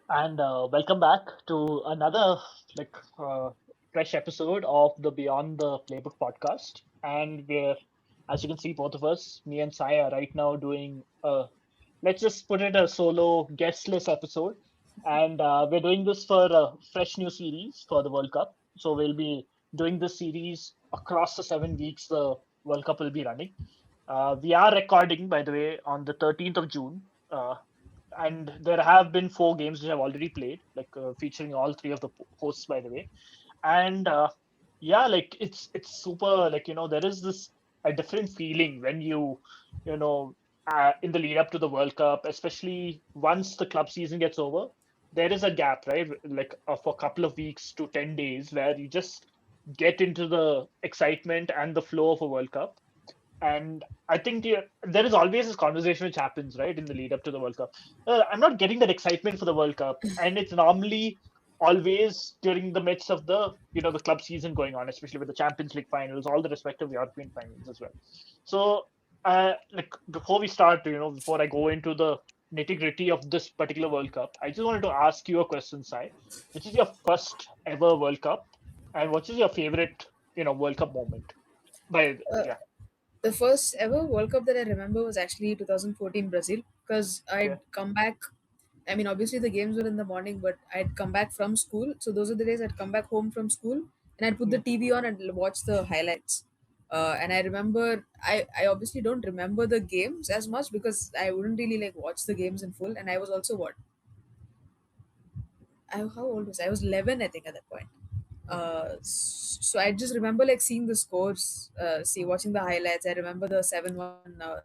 And welcome back to another like uh, fresh episode of the Beyond the Playbook podcast. And we're, as you can see, both of us, me and Sai, are right now doing let's just put it a solo guestless episode. And we're doing this for a fresh new series for the World Cup. So we'll be doing this series across the 7 weeks the World Cup will be running. We are recording, by the way, on the 13th of June. And there have been four games which I've already played, featuring all three of the hosts, by the way. And yeah, like it's super. There is this a different feeling when you know, in the lead up to the World Cup, especially once the club season gets over. There is a gap, right? Of a couple of weeks to 10 days, where you just get into the excitement and the flow of a World Cup. And I think there is always this conversation which happens, right, in the lead up to the World Cup. I'm not getting that excitement for the World Cup, and it's normally always during the midst of the club season going on, especially with the Champions League finals, all the respective European finals as well. So, before we start, before I go into the nitty gritty of this particular World Cup, I just wanted to ask you a question, Sai. Which is your first ever World Cup, and what is your favorite, World Cup moment? Uh, Yeah, the first ever World Cup that I remember was actually 2014 Brazil because yeah. I'd come back. I mean, obviously the games were in the morning, but I'd come back from school. So those are the days I'd come back home from school and I'd put the Hmm. TV on and watch the highlights. And I remember, I obviously don't remember the games as much because I wouldn't really like watch the games in full. And I was also what? How old was I? I was 11, I think, at that point. So I just remember like seeing the scores, watching the highlights. I remember the 7-1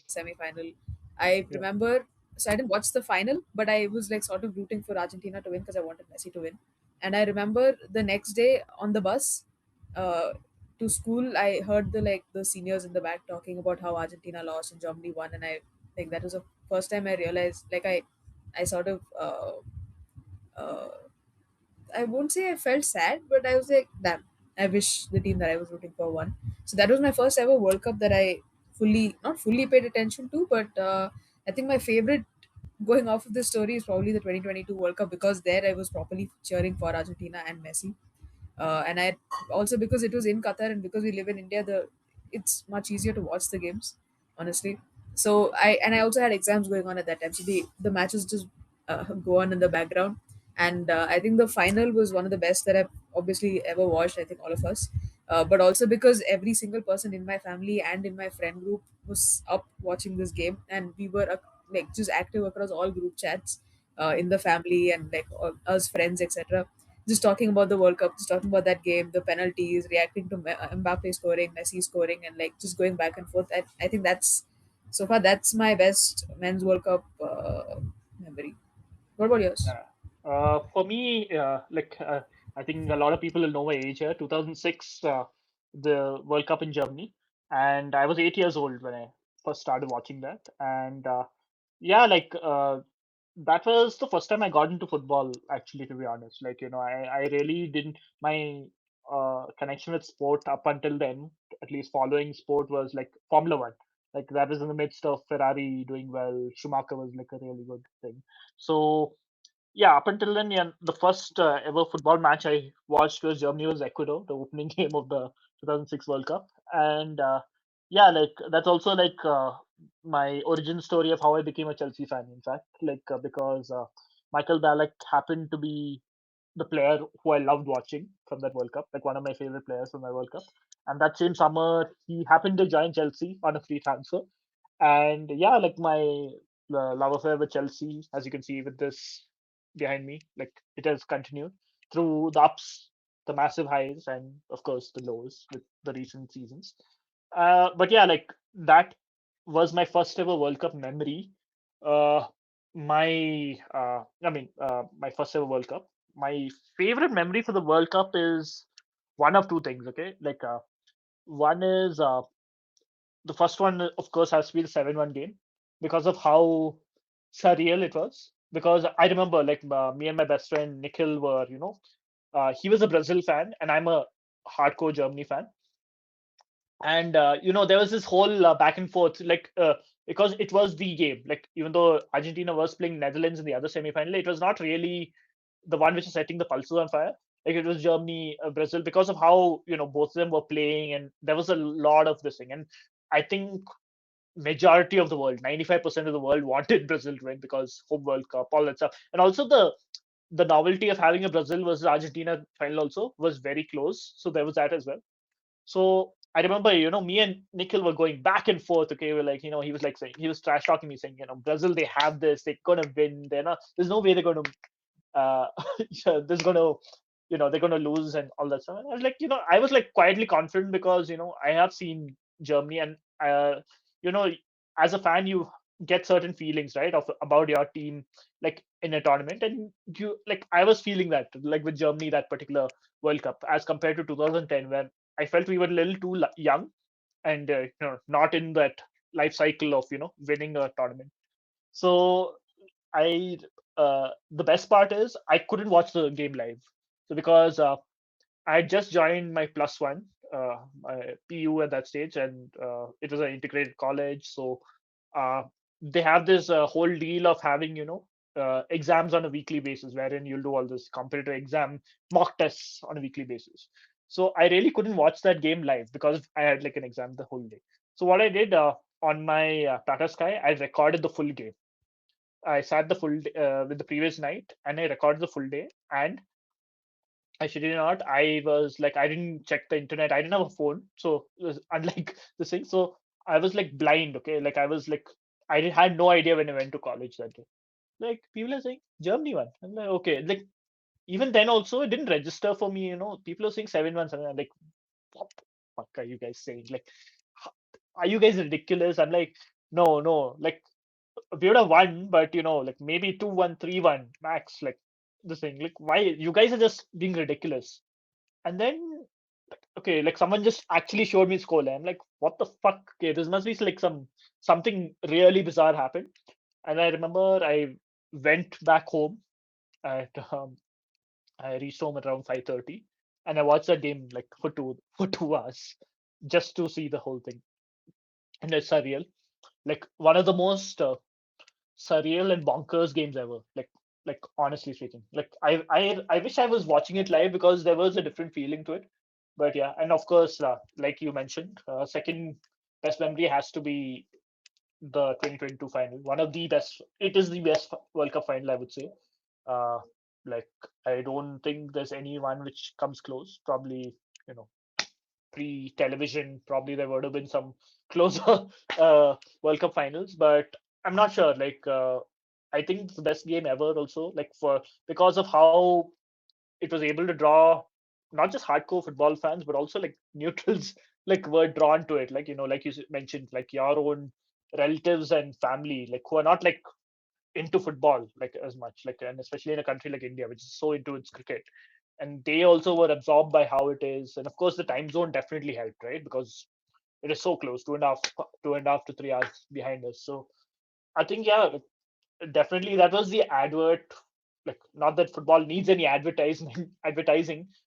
semi-final. I Yeah. remember, so I didn't watch the final, but I was like sort of rooting for Argentina to win because I wanted Messi to win. And I remember the next day on the bus uh, to school, I heard the seniors in the back talking about how Argentina lost and Germany won, and I think that was the first time I realized I sort of uh, I won't say I felt sad, but I was like, damn, I wish the team that I was rooting for won. So that was my first ever World Cup that I not fully paid attention to, but I think my favorite going off of this story is probably the 2022 World Cup because there I was properly cheering for Argentina and Messi. And I also because it was in Qatar and because we live in India, the it's much easier to watch the games, honestly. So I also had exams going on at that time, so the matches just go on in the background. And I think the final was one of the best that I've obviously ever watched. I think all of us, but also because every single person in my family and in my friend group was up watching this game, and we were like just active across all group chats in the family and like all, us friends, etc, just talking about the World Cup, just talking about that game, the penalties, reacting to Mbappe scoring, Messi scoring, and like just going back and forth. I think that's so far that's my best men's World Cup memory. What about yours? Yeah. For me, I think a lot of people will know my age here. 2006, the World Cup in Germany, and I was 8 years old when I first started watching that. And yeah, that was the first time I got into football. Actually, to be honest, I really didn't. My connection with sport up until then, at least following sport, was like Formula One. Like that was in the midst of Ferrari doing well. Schumacher was like a really good thing. So yeah, up until then, yeah, the first ever football match I watched was Germany was Ecuador, the opening game of the 2006 World Cup, and yeah, like that's also my origin story of how I became a Chelsea fan. In fact, because Michael Ballack happened to be the player who I loved watching from that World Cup, like one of my favorite players from that World Cup. And that same summer, he happened to join Chelsea on a free transfer. And yeah, like my love affair with Chelsea, as you can see with this behind me, like it has continued through the ups, the massive highs, and of course the lows with the recent seasons. But yeah, like that was my first ever World Cup memory. Uh, my first ever World Cup. My favorite memory for the World Cup is one of two things. Okay, one is the first one, of course, has to be the 7-1 game because of how surreal it was. Because I remember, me and my best friend Nikhil were, he was a Brazil fan and I'm a hardcore Germany fan. And there was this whole back and forth, because it was the game. Like, even though Argentina was playing Netherlands in the other semi-final, it was not really the one which is setting the pulses on fire. Like, it was Germany, Brazil, because of how both of them were playing, and there was a lot of this thing. And I think majority of the world, 95% of the world, wanted Brazil to win because home World Cup, all that stuff, and also the novelty of having a Brazil versus Argentina final also was very close. So there was that as well. So I remember, me and Nikhil were going back and forth. Okay, we're like, he was like saying, he was trash talking me, saying, Brazil, they have this, they're gonna win. They're not. There's no way they're gonna. Uh, yeah, there's gonna, they're gonna lose and all that stuff. And I was like, I was like quietly confident because I have seen Germany, and you know, as a fan, you get certain feelings, right, of about your team, like in a tournament, and I was feeling that, like with Germany, that particular World Cup, as compared to 2010, when I felt we were a little too young, and not in that life cycle of winning a tournament. So I the best part is I couldn't watch the game live. So because I had just joined my plus one, my PU at that stage, and it was an integrated college. So uh, they have this whole deal of having, exams on a weekly basis, wherein you'll do all this competitive exam mock tests on a weekly basis. So I really couldn't watch that game live because I had like an exam the whole day. So what I did, on my Tata Sky, I recorded the full game. I sat the full day, with the previous night, and I recorded the full day. And I shit you not, I was like, I didn't check the internet. I didn't have a phone, so it was unlike this thing. So I was like blind. Okay, like I was like, had no idea when I went to college that day. Like, people are saying Germany won. I'm like, okay. Like, even then also, it didn't register for me. People are saying 7-1, 7. I'm like, what the fuck are you guys saying? Like, h- are you guys ridiculous? I'm like, no, no. Like, we would have won, but like maybe 2-1, 3-1 max. Like, this thing. Like, why you guys are just being ridiculous? And then, okay, like someone just actually showed me scoreline. I'm like, what the fuck? Okay, this must be like something really bizarre happened. And I remember I went back home at I reached home at around 5:30, and I watched that game like for 2 hours just to see the whole thing. And it's surreal. Like, one of the most surreal and bonkers games ever. Like, honestly speaking, like I wish I was watching it live because there was a different feeling to it. But yeah, and of course, like you mentioned, second best memory has to be the 2022 final. One of the best. It is the best World Cup final, I would say. Uh, like, I don't think there's anyone which comes close. Probably, you know, pre-television, probably there would have been some closer World Cup finals, but I'm not sure. Like, I think it's the best game ever. Also, like, for because of how it was able to draw not just hardcore football fans, but also like neutrals, like, were drawn to it. Like, like you mentioned, like your own relatives and family, like, who are not like into football like as much, like, and especially in a country like India, which is so into its cricket, and they also were absorbed by how it is. And of course, the time zone definitely helped, right? Because it is so close, 2.5 to 3 hours behind us. So I think, yeah, definitely that was the advert. Like, not that football needs any advertising,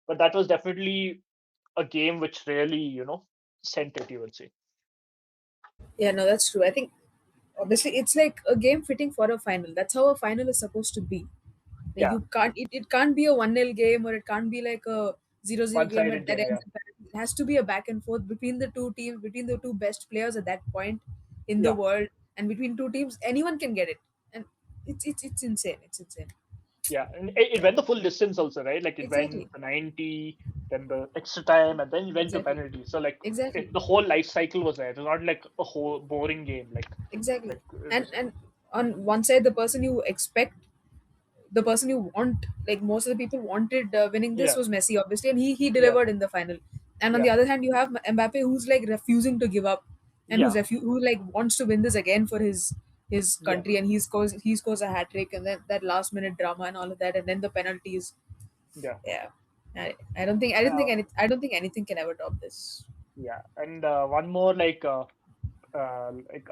but that was definitely a game which really, sent it, you would say. Yeah, no, that's true. I think obviously it's like a game fitting for a final. That's how a final is supposed to be. Like, Yeah, you can't, it can't be a 1-0 game, or it can't be like a 0-0 game one-sided that game. ends Yeah, in penalty. It has to be a back and forth between the two teams, between the two best players at that point in the yeah, world, and between two teams, anyone can get it. And it's insane. It's insane. yeah. And it went the full distance also, right? Like, it went Exactly. the 90, then the extra time, and then it went to Exactly. penalty. So, like, Exactly. the whole life cycle was there. It was not like a whole boring game. Exactly. Like it And was. and on one side, the person you want, like most of the people wanted winning this Yeah, was Messi, obviously, and he yeah, delivered in the final. And on yeah, the other hand, you have Mbappe, who's like refusing to give up, and yeah, who like wants to win this again for his yeah. country, and he scores a hat trick, and then that last minute drama and all of that, and then the penalties. Yeah. Yeah, I don't think Uh, I don't think anything can ever top this. yeah. And one more, like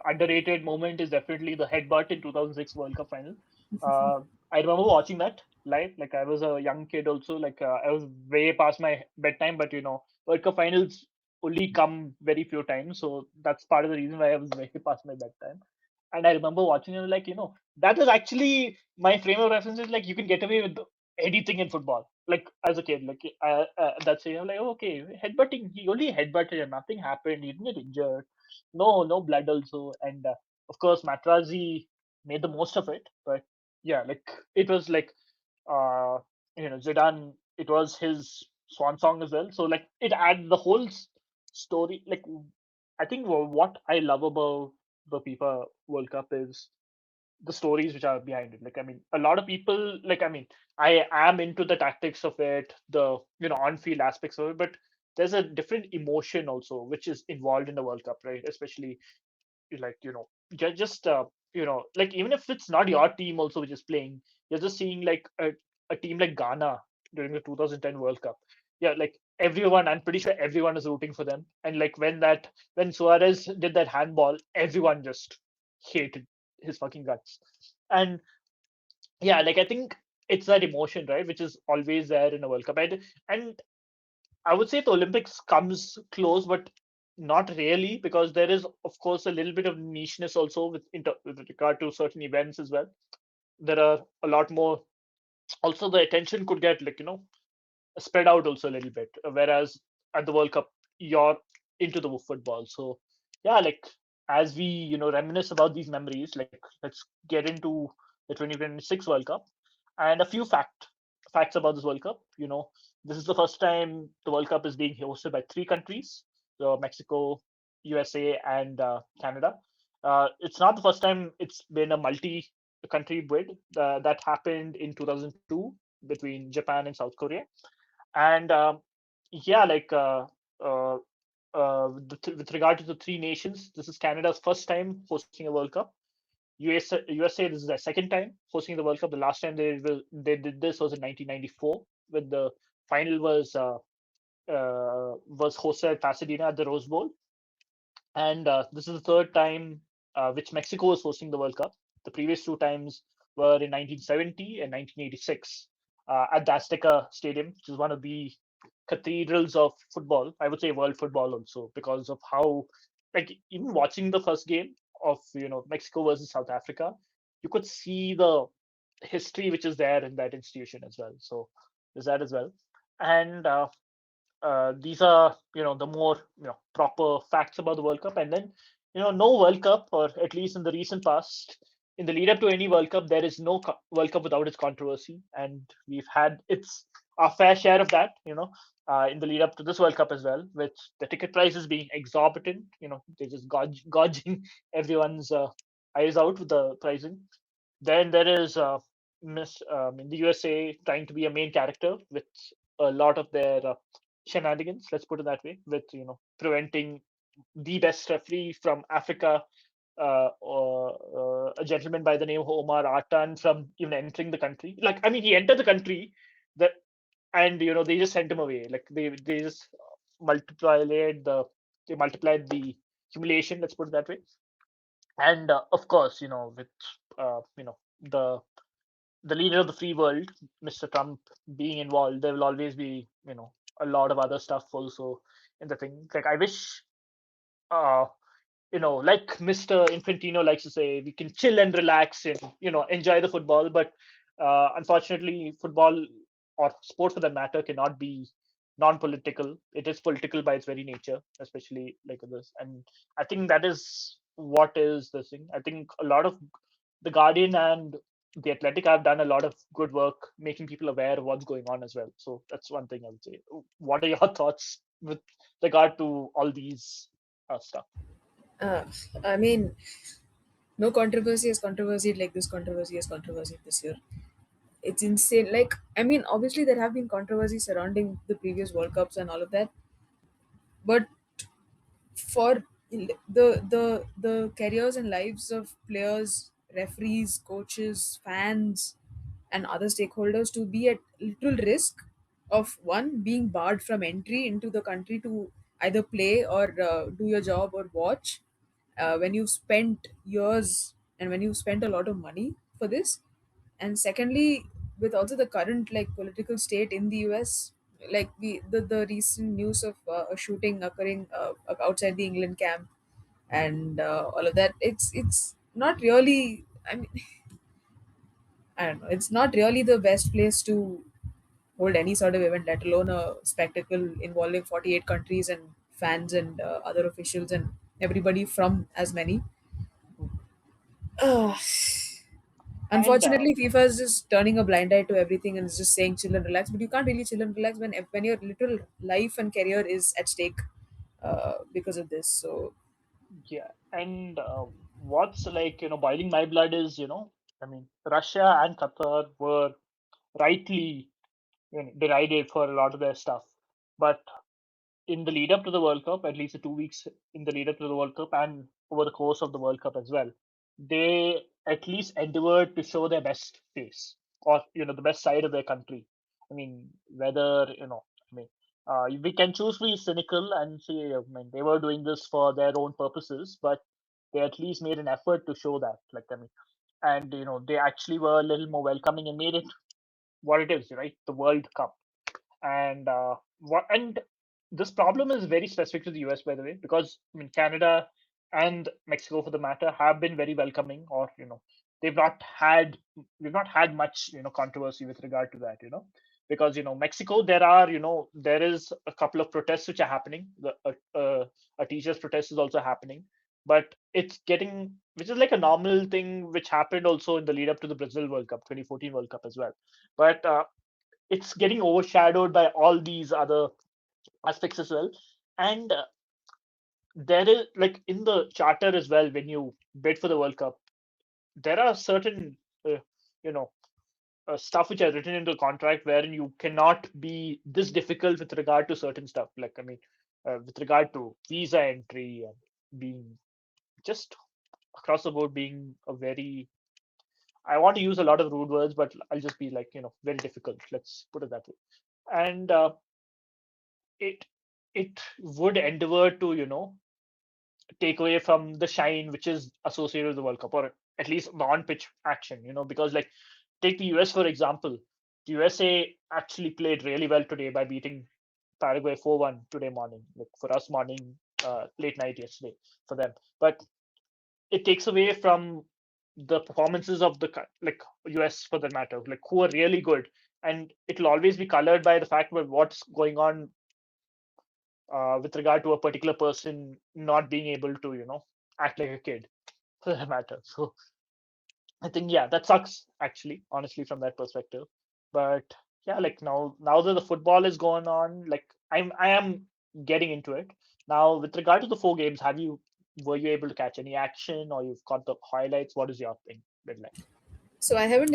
underrated moment is definitely the headbutt in 2006 World Cup final. Uh, I remember watching that live. Like, I was a young kid also. Like, I was way past my bedtime, but World Cup finals. only come very few times. So that's part of the reason why I was way past my bedtime. And I remember watching it like, that was actually my frame of reference is like you can get away with anything in football. Like as a kid, like that's it. I'm like, oh, okay, headbutting. He only headbutted and nothing happened. He didn't get injured. No blood also. And of course, Matrazi made the most of it. But yeah, like it was like uh, Zidane. It was his swan song as well. So like it added the whole story. Like I think what I love about the FIFA World Cup is the stories which are behind it. Like I mean, a lot of people like I mean, I am into the tactics of it, the on-field aspects of it, but there's a different emotion also which is involved in the World Cup, right? Especially like just like even if it's not your team also which is playing, you're just seeing like a team like Ghana during the 2010 World Cup. Yeah, like everyone, I'm pretty sure everyone is rooting for them. And like when Suarez did that handball, everyone just hated his fucking guts. And yeah, like I think it's that emotion, right, which is always there in a World Cup. And I would say the Olympics comes close, but not really, because there is, of course, a little bit of nicheness also with regard to certain events as well. There are a lot more. Also, the attention could get like spread out also a little bit. Whereas at the World Cup, you're into the football. So yeah, like as we reminisce about these memories, like let's get into the 2026 World Cup and a few facts about this World Cup. This is the first time the World Cup is being hosted by three countries: so Mexico, USA, and Canada. It's not the first time it's been a multi-country bid. That happened in 2002 between Japan and South Korea. And yeah, like with regard to the three nations, this is Canada's first time hosting a World Cup. USA, this is their second time hosting the World Cup. The last time they did this was in 1994, when the final was hosted at Pasadena at the Rose Bowl. And this is the third time which Mexico is hosting the World Cup. The previous two times were in 1970 and 1986 at the Azteca Stadium, which is one of the cathedrals of football. I would say world football also, because of how, like, even watching the first game of Mexico versus South Africa, you could see the history which is there in that institution as well. So there's that as well. And these are the more proper facts about the World Cup. And then no World Cup, or at least in the recent past, in the lead up to any World Cup, there is no World Cup without its controversy, and we've had its our fair share of that. In the lead up to this World Cup as well, with the ticket prices being exorbitant. They're just gouging everyone's eyes out with the pricing. Then there is in the USA trying to be a main character with a lot of their shenanigans. Let's put it that way, with preventing the best referee from Africa, or a gentleman by the name of Omar Artan, from even entering the country. Like I mean, he entered the country, that and they just sent him away. Like they just multiplied the they multiplied the humiliation. Let's put it that way. And of course, with the leader of the free world, Mr. Trump, being involved, there will always be, a lot of other stuff also in the thing. Like I wish, uh, like Mr. Infantino likes to say, we can chill and relax and enjoy the football. But unfortunately, football or sport for that matter cannot be non-political. It is political by its very nature, especially like this. And I think that is what is the thing. I think a lot of the Guardian and the Athletic have done a lot of good work making people aware of what's going on as well. So that's one thing I would say. What are your thoughts with regard to all these stuff? Uh, I mean, no controversy is controversy like this controversy is controversy this year. It's insane. Like, I mean, obviously there have been controversies surrounding the previous World Cups and all of that, but for the careers and lives of players, referees, coaches, fans, and other stakeholders to be at little risk of one being barred from entry into the country to either play or do your job or watch, when you've spent years and when you've spent a lot of money for this. And secondly, with also the current like political state in the US, like the recent news of a shooting occurring outside the England camp and all of that. It's not really. I mean, I don't know. It's not really the best place to hold any sort of event, let alone a spectacle involving 48 countries and fans and other officials and everybody from as many. Ugh. And Unfortunately, FIFA is just turning a blind eye to everything and is just saying chill and relax. But you can't really chill and relax when your literal life and career is at stake because of this. So yeah, and what's like boiling my blood is I mean Russia and Qatar were rightly derided for a lot of their stuff, but in the lead up to the World Cup, at least the 2 weeks in the lead up to the World Cup and over the course of the World Cup as well, they at least endeavored to show their best face or the best side of their country. I mean, whether I mean, we can choose to be cynical and say, I mean, they were doing this for their own purposes, but they at least made an effort to show that. Like, I mean, and they actually were a little more welcoming and made it what it is, right? The World Cup and this problem is very specific to the US, by the way, because I mean Canada and Mexico, for the matter, have been very welcoming, or they've not had we've not had much controversy with regard to that, because Mexico, there is a couple of protests which are happening. A teachers' protest is also happening, but it's getting which is like a normal thing which happened also in the lead up to the Brazil World Cup, 2014 World Cup as well. But it's getting overshadowed by all these other aspects as well. And there is like in the charter as well, when you bid for the World Cup, there are certain uh, you know stuff which are written into the contract wherein you cannot be this difficult with regard to certain stuff. Like I mean, with regard to visa entry and being just across the board being a very I want to use a lot of rude words, but I'll just be like very difficult. Let's put it that way. And it it would endeavor to take away from the shine which is associated with the World Cup, or at least the on-pitch action. Because like take the US for example. The USA actually played really well today by beating Paraguay 4-1 today morning. Like for us morning, late night yesterday for them. But it takes away from the performances of the like US for that matter, like who are really good, and it'll always be colored by the fact of what's going on with regard to a particular person not being able to, act like a kid for that matter. So I think yeah, that sucks actually, honestly, from that perspective. But yeah, like now that the football is going on, like I am getting into it. Now, with regard to the 4 games, were you able to catch any action or you've got the highlights? What is your thing been like? so I haven't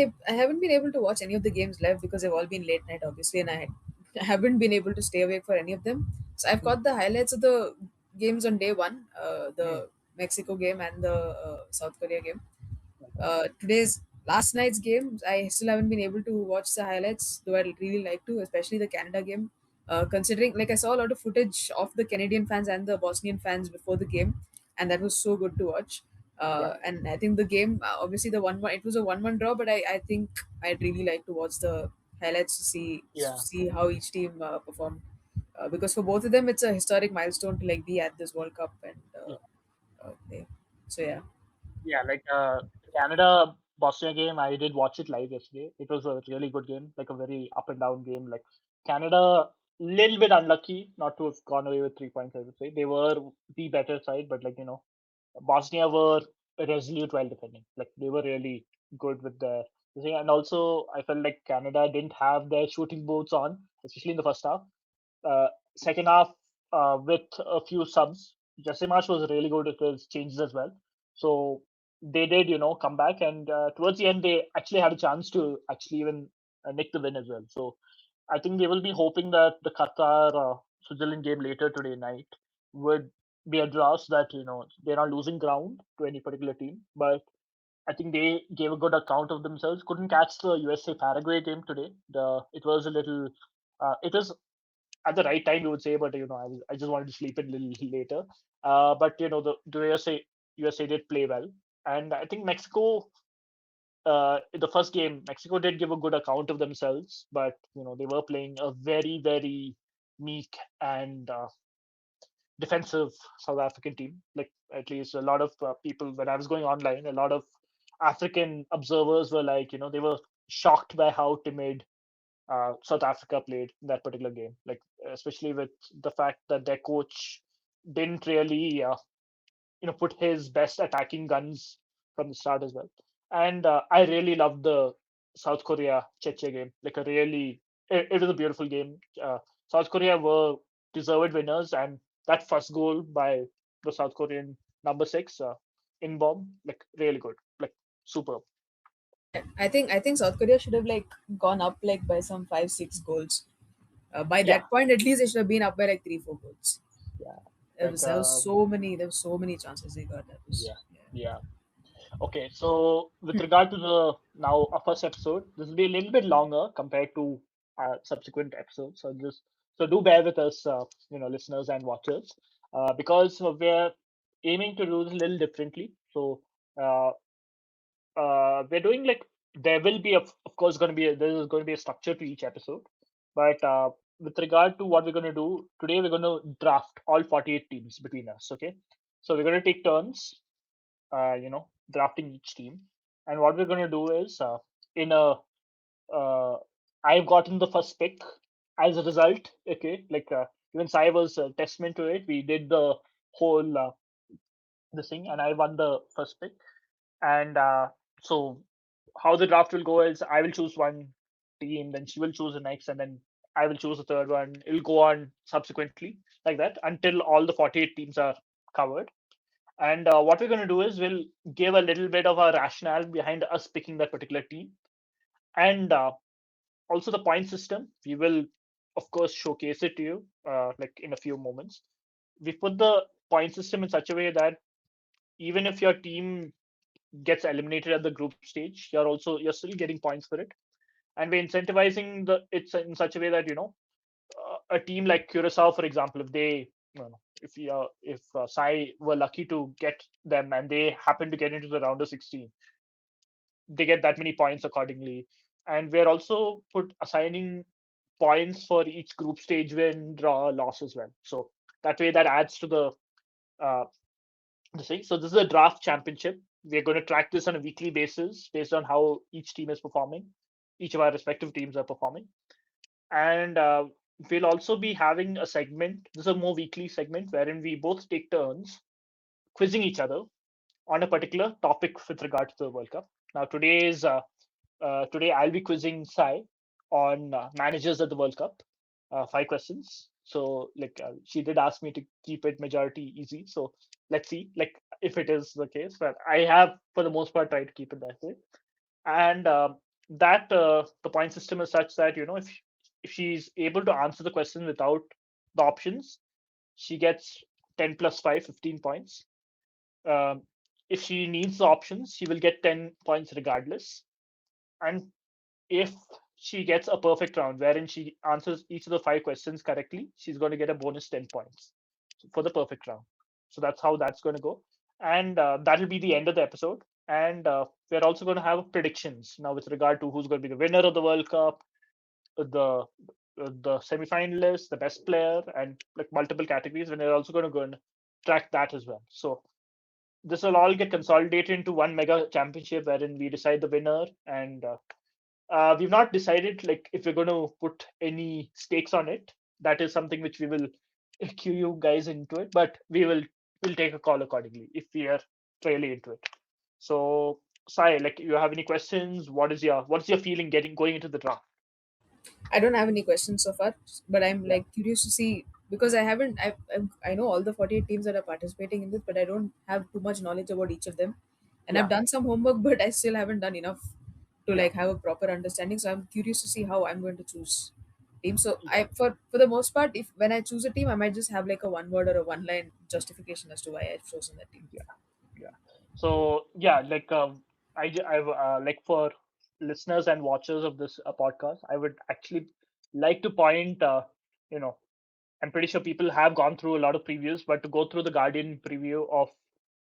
been able to watch any of the games live because they've all been late night, obviously, and I haven't been able to stay awake for any of them. So I've Hmm, got the highlights of the games on day one, hmm, the Mexico game and the South Korea game. okay. Today's last night's game, I still haven't been able to watch the highlights, though I'd really like to, especially the Canada game. Considering, like, I saw a lot of footage of the Canadian fans and the Bosnian fans before the game, and that was so good to watch. Yeah, And I think the game, obviously, the 1-1, it was a 1-1 draw, but I think I'd really like to watch the highlights to yeah, see how each team performed. Because for both of them, it's a historic milestone to like be at this World Cup, and yeah. so yeah. Yeah, like the Canada Bosnia game, I did watch it live yesterday. It was a really good game, like a very up and down game. Like Canada, little bit unlucky not to have gone away with 3 points. I would say they were the better side, but like Bosnia were resolute while defending. Like they were really good with the thing, and also I felt like Canada didn't have their shooting boots on, especially in the first half. Uh, Second half, with a few subs, Jesse Marsh was really good at his changes as well. So they did, come back, and towards the end, they actually had a chance to actually even nick the win as well. So I think they will be hoping that the Qatar Switzerland game later today night would be a draw so that they're not losing ground to any particular team. But I think they gave a good account of themselves. Couldn't catch the USA Paraguay game today. It was a little. It was at the right time, you would say, but I just wanted to sleep in a little later. But the USA did play well, and I think Mexico. in the first game, Mexico did give a good account of themselves, but they were playing a very, very meek and defensive South African team. Like at least a lot of people when I was going online, a lot of African observers were like, they were shocked by how timid South Africa played in that particular game. Like especially with the fact that their coach didn't really put his best attacking guns from the start as well. And I really loved the South Korea Cheche game. Like a really, it was a beautiful game. South Korea were deserved winners, and that first goal by the South Korean number six in bomb, like really good, like superb. I think South Korea should have like gone up like by some 5 6 goals. By Yeah, that point, at least they should have been up by like 3 4 goals. yeah, There like was there was so many there were so many chances they got. That was yeah, yeah. yeah. Okay, so with Hmm. regard to the now our first episode, this will be a little bit longer compared to subsequent episodes. So do bear with us, listeners and watchers, because we're aiming to do this a little differently. So uh, we're doing like there will be of course going to be there is going to be a structure to each episode, but with regard to what we're going to do today, we're going to draft all 48 teams between us. Okay, so we're going to take turns drafting each team. And what we're going to do is, in a, I've gotten the first pick as a result. Okay, like even Sai was a testament to it. We did the whole this thing, and I won the first pick. And so, how the draft will go is, I will choose one team, then she will choose the next, and then I will choose the third one. It'll go on subsequently like that until all the 48 teams are covered. And what we're going to do is we'll give a little bit of a rationale behind us picking that particular team. And also the point system. We will, of course, showcase it to you like in a few moments. We put the point system in such a way that even if your team gets eliminated at the group stage, you're still getting points for it. And we're incentivizing the it's in such a way that a team like Curacao, for example, if they, if Sai were lucky to get them and they happen to get into the round of 16, they get that many points accordingly. And we're also put assigning points for each group stage win, draw, loss as well. So that way, that adds to uh, the thing. So this is a draft championship. We're going to track this on a weekly basis based on how each team is performing. Each of our respective teams are performing. And we'll also be having a segment. This is a more weekly segment wherein we both take turns quizzing each other on a particular topic with regard to the World Cup. Now, today I'll be quizzing Sai on managers at the World Cup. 5 questions. So, like, she did ask me to keep it majority easy. So let's see, like, if it is the case. But I have, for the most part, tried to keep it that way. And that the point system is such that if she's able to answer the question without the options, she gets 10 plus 5, 15 points. um, if she needs the options, she will get 10 points regardless. And if she gets a perfect round wherein she answers each of the 5 questions correctly, she's going to get a bonus 10 points for the perfect round. So that's how that's going to go. And that'll be the end of the episode. And we're also going to have predictions now with regard to who's going to be the winner of the World Cup, the semi-finalists, the best player, and like multiple categories. And we're also going to go and track that as well. So this will all get consolidated into one mega championship wherein we decide the winner. And we've not decided like if we're going to put any stakes on it. That is something which we will cue you guys into it, but we'll take a call accordingly if we are really into it. So, Sai, like, you have any questions? What's your feeling getting going into the draft? I don't have any questions so far, but I'm Yeah, like curious to see because I haven't. I know all the 48 teams that are participating in this, but I don't have too much knowledge about each of them, and I've yeah, done some homework, but I still haven't done enough to yeah, like have a proper understanding. So I'm curious to see how I'm going to choose team. So yeah, I for the most part, if when I choose a team, I might just have like a one word or a one line justification as to why I've chosen that team. yeah, yeah. So yeah, like I've like for listeners and watchers of this podcast, I would actually like to point you know I'm pretty sure people have gone through a lot of previews, but to go through the Guardian preview of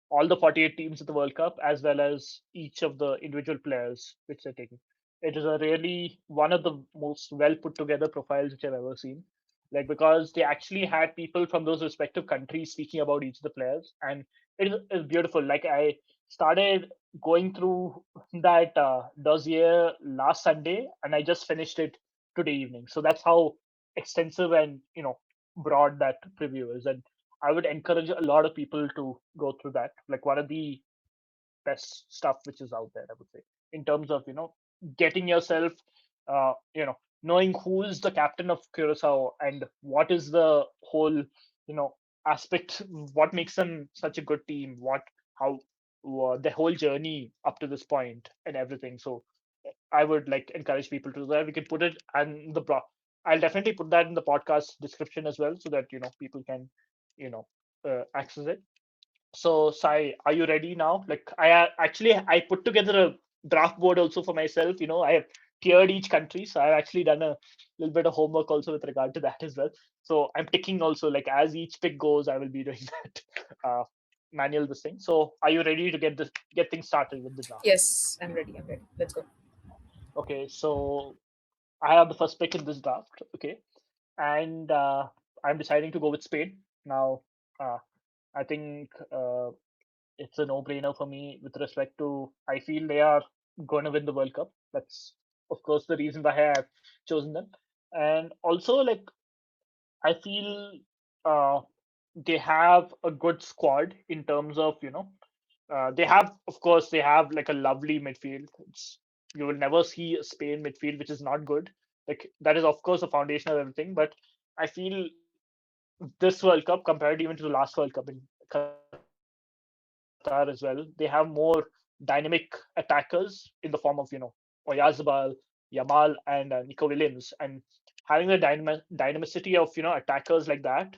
all the 48 teams at the World Cup, as well as each of the individual players which they're taking. It is a really one of the most well put together profiles which I've ever seen. Like because they actually had people from those respective countries speaking about each of the players, and it's beautiful. Like I started going through that dossier last Sunday, and I just finished it today evening. So that's how extensive and broad that preview is, and I would encourage a lot of people to go through that. Like one of the best stuff which is out there, I would say, in terms of getting yourself, knowing who is the captain of Curacao and what is the whole aspect, what makes them such a good team, what how the whole journey up to this point and everything. So I would like encourage people to do that. We can put it and I'll definitely put that in the podcast description as well, so that people can you know access it. So, Sai, are you ready now? Like, actually I put together a draft board also for myself. I have tiered each country, so I've actually done a little bit of homework also with regard to that as well. So I'm ticking also, like as each pick goes, I will be doing that manual this thing. So, are you ready to get things started with the draft? Yes, I'm ready. I'm ready. Let's go. Okay, so I have the first pick in this draft. Okay, and I'm deciding to go with Spain now. Uh, I think. It's a no-brainer for me with respect to I feel they are going to win the World Cup. That's of course the reason why I've chosen them, and also like I feel uh, they have a good squad in terms of they have of course they have like a lovely midfield. You will never see a Spain midfield which is not good. Like that is of course the foundation of everything, but I feel this World Cup compared even to the last World Cup in Qatar as well, they have more dynamic attackers in the form of Oyarzabal, Yamal, and Nico Williams, and having the dynamicity of attackers like that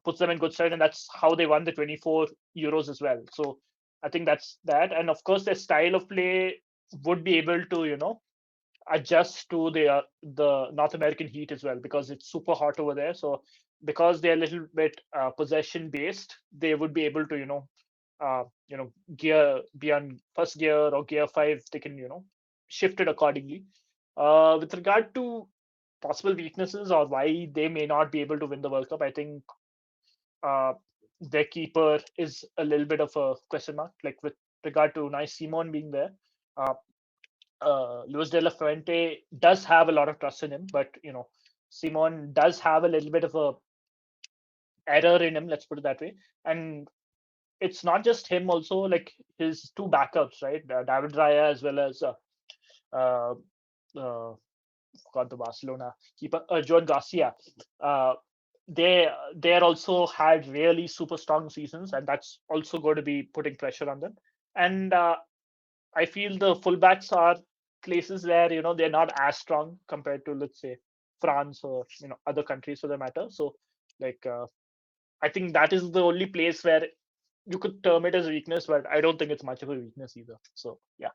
puts them in good stead, and that's how they won the 24 Euros as well. So I think that's that, and of course their style of play would be able to adjust to the North American heat as well, because it's super hot over there. So because they're a little bit possession based, they would be able to gear be on first gear or gear five. They can shift it accordingly. With regard to possible weaknesses or why they may not be able to win the World Cup, I think uh, their keeper is a little bit of a question mark. Like with regard to Nice Simon being there. Uh, Luis de la Fuente does have a lot of trust in him, but Simon does have a little bit of a error in him. Let's put it that way. And it's not just him; also like his two backups, right? David Raya as well as uh, uh, forgot the Barcelona keeper, Joan Garcia. Uh, they are also had really super strong seasons, and that's also going to be putting pressure on them. And I feel the fullbacks are places where they're not as strong compared to, let's say, France or other countries for that matter. So like I think that is the only place where you could term it as a weakness, but I don't think it's much of a weakness either. So yeah,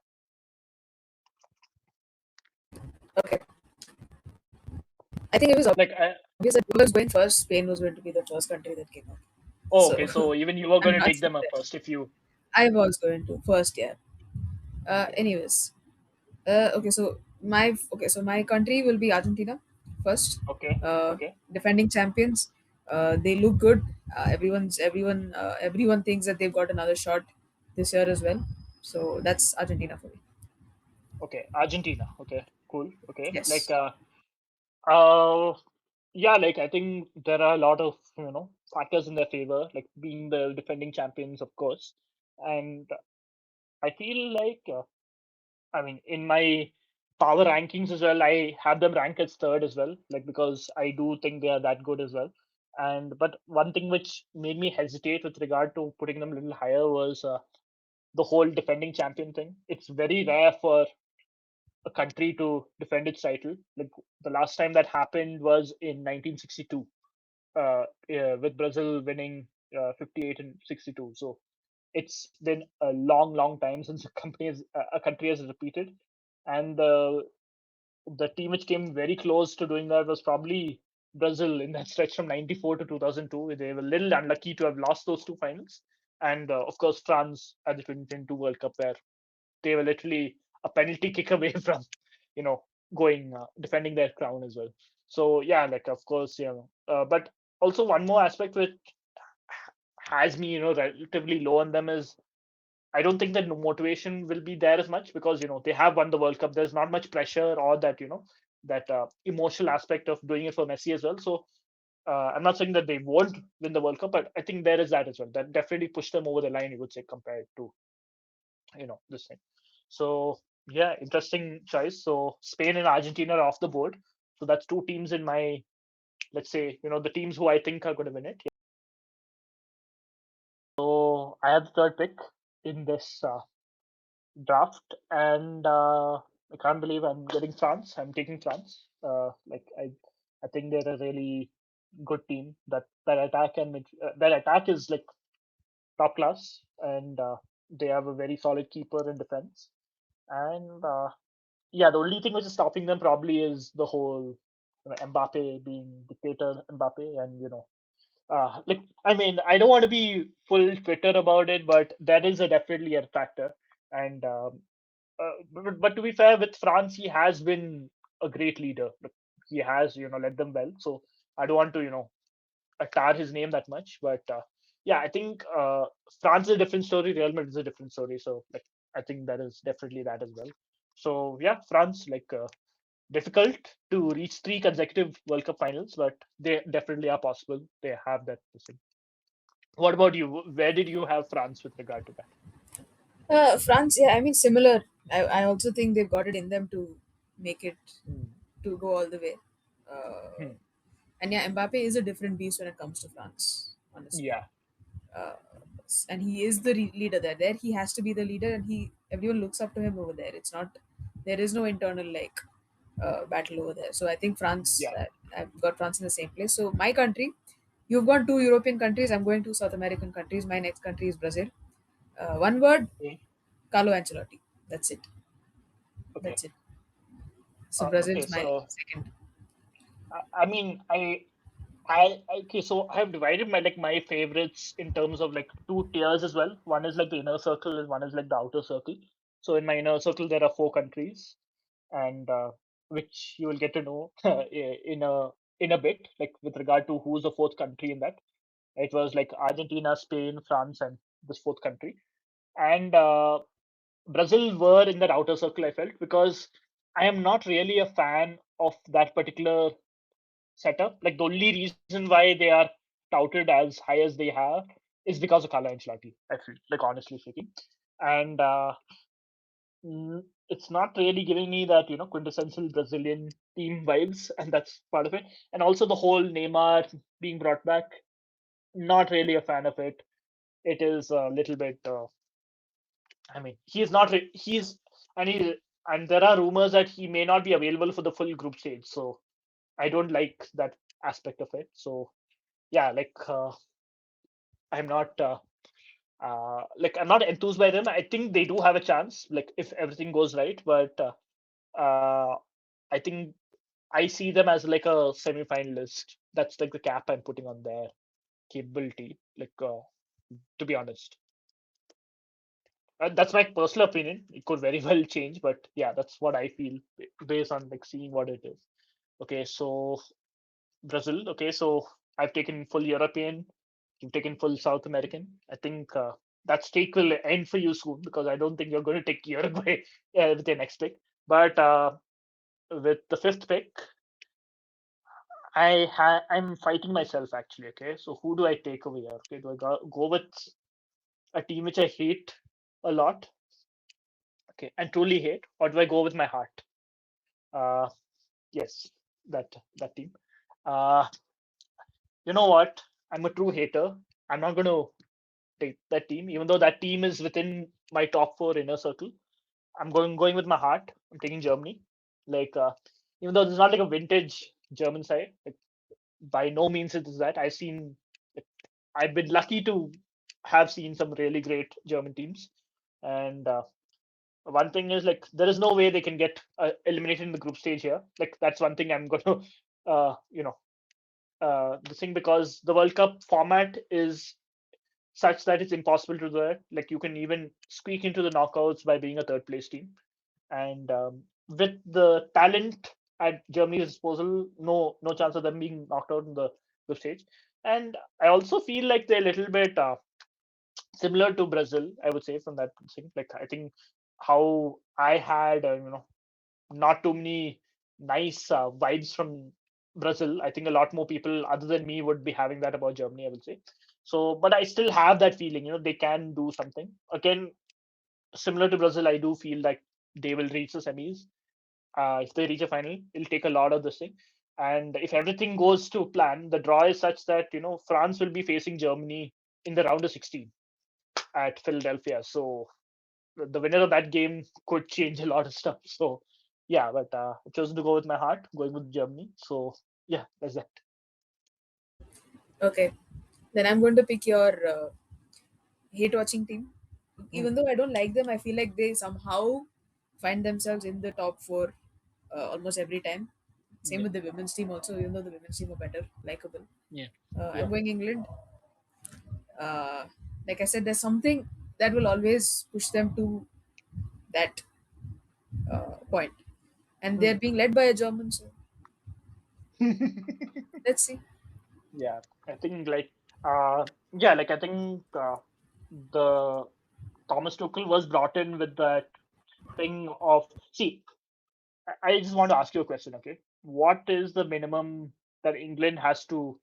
Okay. I think it was like obvious that whoever was going first, Spain was going to be the first country that came up. oh, So okay. So even you were I'm going to not take them up surprised. first if you I was going to first, yeah. okay, Anyways, okay, so my country will be Argentina first. okay, Uh, okay, Defending champions. They look good. Everyone thinks that they've got another shot this year as well. So that's Argentina for me. okay. Argentina. Okay, cool. Okay, like Yes. uh, yeah, like I think there are a lot of factors in their favor, like being the defending champions, of course, and I feel like I mean in my power rankings as well, I have them ranked as third as well, like because I do think they are that good as well. And but one thing which made me hesitate with regard to putting them a little higher was the whole defending champion thing. It's very rare for a country to defend its title. Like the last time that happened was in 1962, yeah, with Brazil winning 58 and 62. So it's been a long, long time since a country has repeated, and the team which came very close to doing that was probably Brazil in that stretch from '94 to 2002. They were a little unlucky to have lost those two finals, and of course France at the 2022 World Cup, where they were literally a penalty kick away from, you know, going defending their crown as well. So yeah, like of course, but also one more aspect which has me, relatively low on them is I don't think that motivation will be there as much because they have won the World Cup. There's not much pressure or that that emotional aspect of doing it for Messi as well. So I'm not saying that they won't win the World Cup, but I think there is that as well. That definitely pushed them over the line, you would say, compared to this thing. So yeah, interesting choice. So Spain and Argentina are off the board. So that's two teams in my, let's say, the teams who I think are going to win it. So I have the third pick in this draft, and I can't believe I'm getting France. I'm taking France. I think they're a really good team. That attack and that attack is like top class, and they have a very solid keeper in defense. And yeah, the only thing which is stopping them probably is the whole Mbappe being dictator Mbappe, and like I mean, I don't want to be full Twitter about it, but that is a definitely a factor. And but to be fair, with France, he has been a great leader. Like, he has led them well. So I don't want to tar his name that much, but yeah, I think France is a different story. Real Madrid is a different story. So like I think that is definitely that as well. So yeah, France like. Difficult to reach three consecutive World Cup finals, but they definitely are possible. They have that thing. What about you? Where did you have France with regard to that? France, yeah, I mean similar. I also think they've got it in them to make it Hmm. to go all the way. Uh, Hmm. and yeah, Mbappe is a different beast when it comes to France, honestly. Yeah, Uh, and he is the leader there. There he has to be the leader, and he everyone looks up to him over there. It's not there is no internal like battle over there. So I think France. yeah. I've got France in the same place. So my country, you've got two European countries. I'm going to South American countries. My next country is Brazil. One word, Okay, Carlo Ancelotti. That's it. okay, That's it. So Brazil okay. is my So second. I mean, okay. So I have divided my favorites in terms of like two tiers as well. One is like the inner circle, and one is like the outer circle. So in my inner circle, there are four countries, and which you will get to know in a bit, like with regard to who's the fourth country in that. It was like Argentina, Spain, France, and this fourth country. And Brazil were in that outer circle, I felt, because I am not really a fan of that particular setup. Like the only reason why they are touted as high as they have is because of Carlo Ancelotti, I feel, like honestly speaking. And it's not really giving me that, quintessential Brazilian team vibes, and that's part of it. And also the whole Neymar being brought back, not really a fan of it. It is a little bit. I mean, he's not. He's and he and there are rumors that he may not be available for the full group stage. So I don't like that aspect of it. So yeah, like I'm not. I'm not enthused by them. I think they do have a chance, like if everything goes right. But I think I see them as like a semi-finalist. That's like the cap I'm putting on their capability. Like to be honest. That's my personal opinion. It could very well change, but yeah, that's what I feel based on like seeing what it is. Okay, so Brazil. Okay, so I've taken full European. You've taken full South American. I think that streak will end for you soon because I don't think you're going to take Uruguay with your next pick. But with the fifth pick, I'm fighting myself actually. Okay, so who do I take over here? Okay, do I go with a team which I hate a lot? Okay, and truly hate, or do I go with my heart? Uh, yes, that team. Uh, you know what? I'm a true hater. I'm not going to take that team, even though that team is within my top four inner circle. I'm going with my heart. I'm taking Germany. Like even though it's not like a vintage German side, like by no means it is that. Like, I've been lucky to have seen some really great German teams, and one thing is like there is no way they can get eliminated in the group stage here. Like that's one thing I'm going to, the thing because the World Cup format is such that it's impossible to do that. Like you can even squeak into the knockouts by being a third place team. And with the talent at Germany's disposal, no chance of them being knocked out in the group stage. And I also feel like they're a little bit similar to Brazil, I would say, from that thing. Like I think how I had not too many nice vibes from Brazil. I think a lot more people other than me would be having that about Germany, I would say. So, but I still have that feeling, they can do something. Again, similar to Brazil, I do feel like they will reach the semis. If they reach a final, it'll take a lot of this thing. And if everything goes to plan, the draw is such that France will be facing Germany in the round of 16 at Philadelphia. So the winner of that game could change a lot of stuff. So yeah, but I chose to go with my heart, going with Germany. So yeah, that's that. Okay, then I'm going to pick your hate watching team. Mm, Even though I don't like them, I feel like they somehow find themselves in the top four almost every time. Same yeah, with the women's team also, even though the women's team are better, likable. yeah, I'm yeah. going England. Uh, like I said, there's something that will always push them to that point. And they're Mm. being led by a German, so let's see. Yeah, I think yeah, like I think the Thomas Tuchel was brought in with that thing of see. I just want to ask you a question, okay? What is the minimum that England has to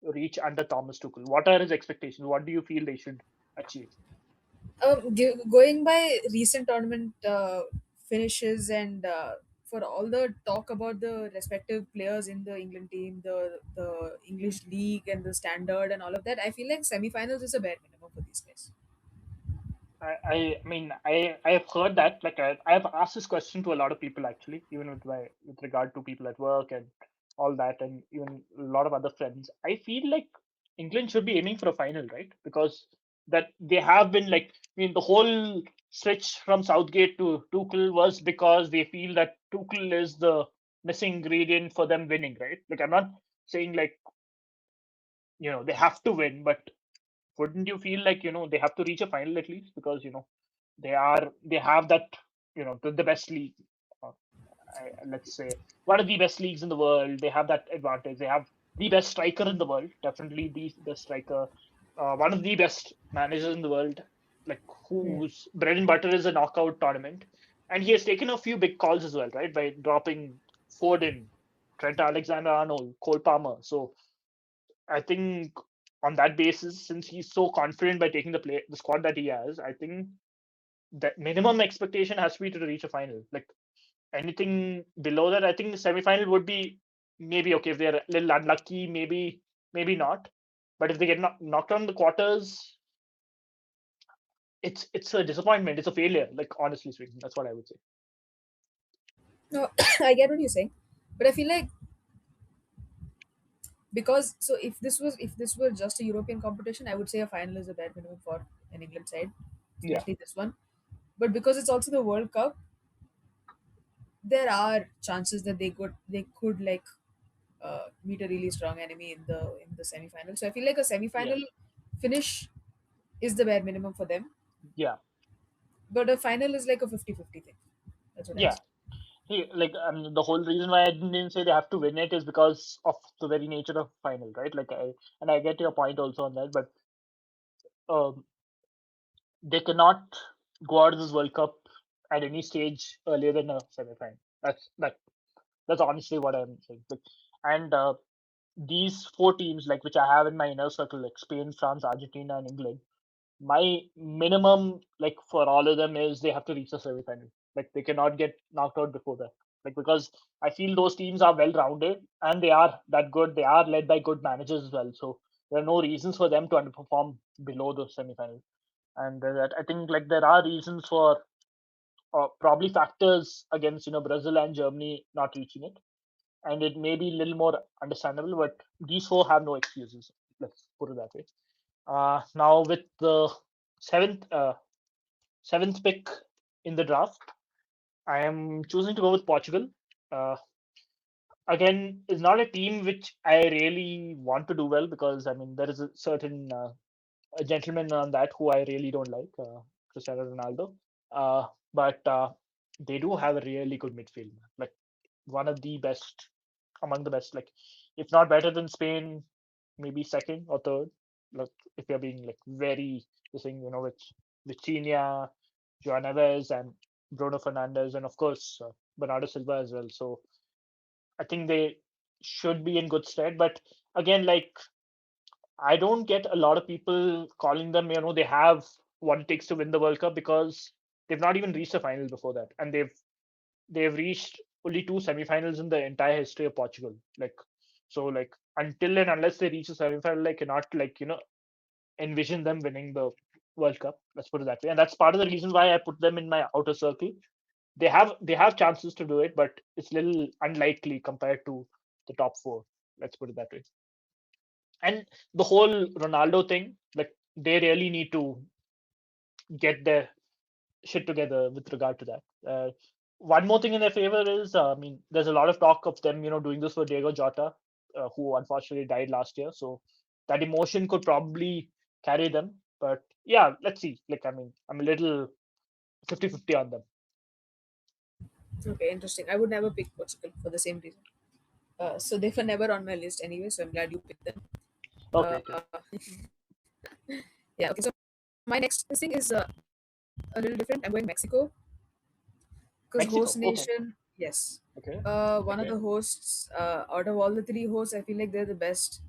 reach under Thomas Tuchel? What are his expectations? What do you feel they should achieve? Going by recent tournament finishes and for all the talk about the respective players in the England team, the English league and the standard and all of that, I feel like semi-finals is a bare minimum for these guys. I mean, I have heard that. Like, I have asked this question to a lot of people actually, even with regard to people at work and all that, and even a lot of other friends. I feel like England should be aiming for a final, right? Because that they have been like, I mean, the whole switch from Southgate to Tuchel was because they feel that Tuchel is the missing ingredient for them winning, right? Like, I'm not saying like they have to win, but wouldn't you feel like they have to reach a final at least because they have that the best league, uh, let's say one of the best leagues in the world. They have that advantage. They have the best striker in the world, definitely the best striker, one of the best managers in the world, like Hmm. whose bread and butter is a knockout tournament. And he has taken a few big calls as well, right, by dropping Foden, Trent Alexander-Arnold, Cole Palmer. So I think on that basis, since he's so confident by taking the squad that he has, I think that minimum expectation has to be to reach a final. Like anything below that, I think the semi-final would be maybe okay if they're a little unlucky, maybe not. But if they get knocked out in the quarters, it's a disappointment. It's a failure. Like honestly speaking, that's what I would say. No, I get what you're saying, but I feel like because so if this were just a European competition, I would say a final is a bare minimum for an England side, Yeah, especially this one. But because it's also the World Cup, there are chances that they could like meet a really strong enemy in the semi-final. So I feel like a yeah, semi-final finish is the bare minimum for them, yeah, but a final is like a 50-50 thing. That's what I'll yeah. say. Hey, like the whole reason why I didn't say they have to win it is because of the very nature of final, right? I get your point also on that, but um, they cannot go out of this World Cup at any stage earlier than a semi-final. That's honestly what I'm saying. And these four teams, like which I have in my inner circle, like Spain, France, Argentina, and England, my minimum like for all of them is they have to reach the semi-final. Like they cannot get knocked out before that. Like because I feel those teams are well rounded and they are that good. They are led by good managers as well. So there are no reasons for them to underperform below the semi-final. And that I think like there are reasons for probably factors against Brazil and Germany not reaching it, and it may be a little more understandable. But these four have no excuses. Let's put it that way. Now with the seventh uh, seventh pick in the draft, I am choosing to go with Portugal. Uh, Again, it's not a team which I really want to do well because I mean there is a certain a gentleman on that who I really don't like, Cristiano Ronaldo. But they do have a really good midfield, man. Like one of the best among the best. Like if not better than Spain, maybe second or third. Like if you're being like very the thing, with Vitinha, Joan Neves, and Bruno Fernandes, and of course Bernardo Silva as well. So I think they should be in good stead. But again, like I don't get a lot of people calling them, they have what it takes to win the World Cup because they've not even reached the final before that. And they've reached only two semifinals in the entire history of Portugal. Like until and unless they reach the semifinal, like cannot envision them winning the World Cup. Let's put it that way. And that's part of the reason why I put them in my outer circle. They have chances to do it, but it's a little unlikely compared to the top four. Let's put it that way. And the whole Ronaldo thing, like they really need to get their shit together with regard to that. One more thing in their favor is, I mean, there's a lot of talk of them, doing this for Diego Jota, who unfortunately died last year. So that emotion could probably carry them. But yeah, let's see. Like, I mean, I'm a little 50-50 on them. Okay, interesting. I would never pick Portugal for the same reason. So they were never on my list anyway, so I'm glad you picked them. Okay, Uh, okay. yeah, okay, so my next thing is a little different. I'm going Mexico because host Mexico. Okay. nation, yes. Okay. One of Okay. the hosts, out of all the three hosts, I feel like they're the best.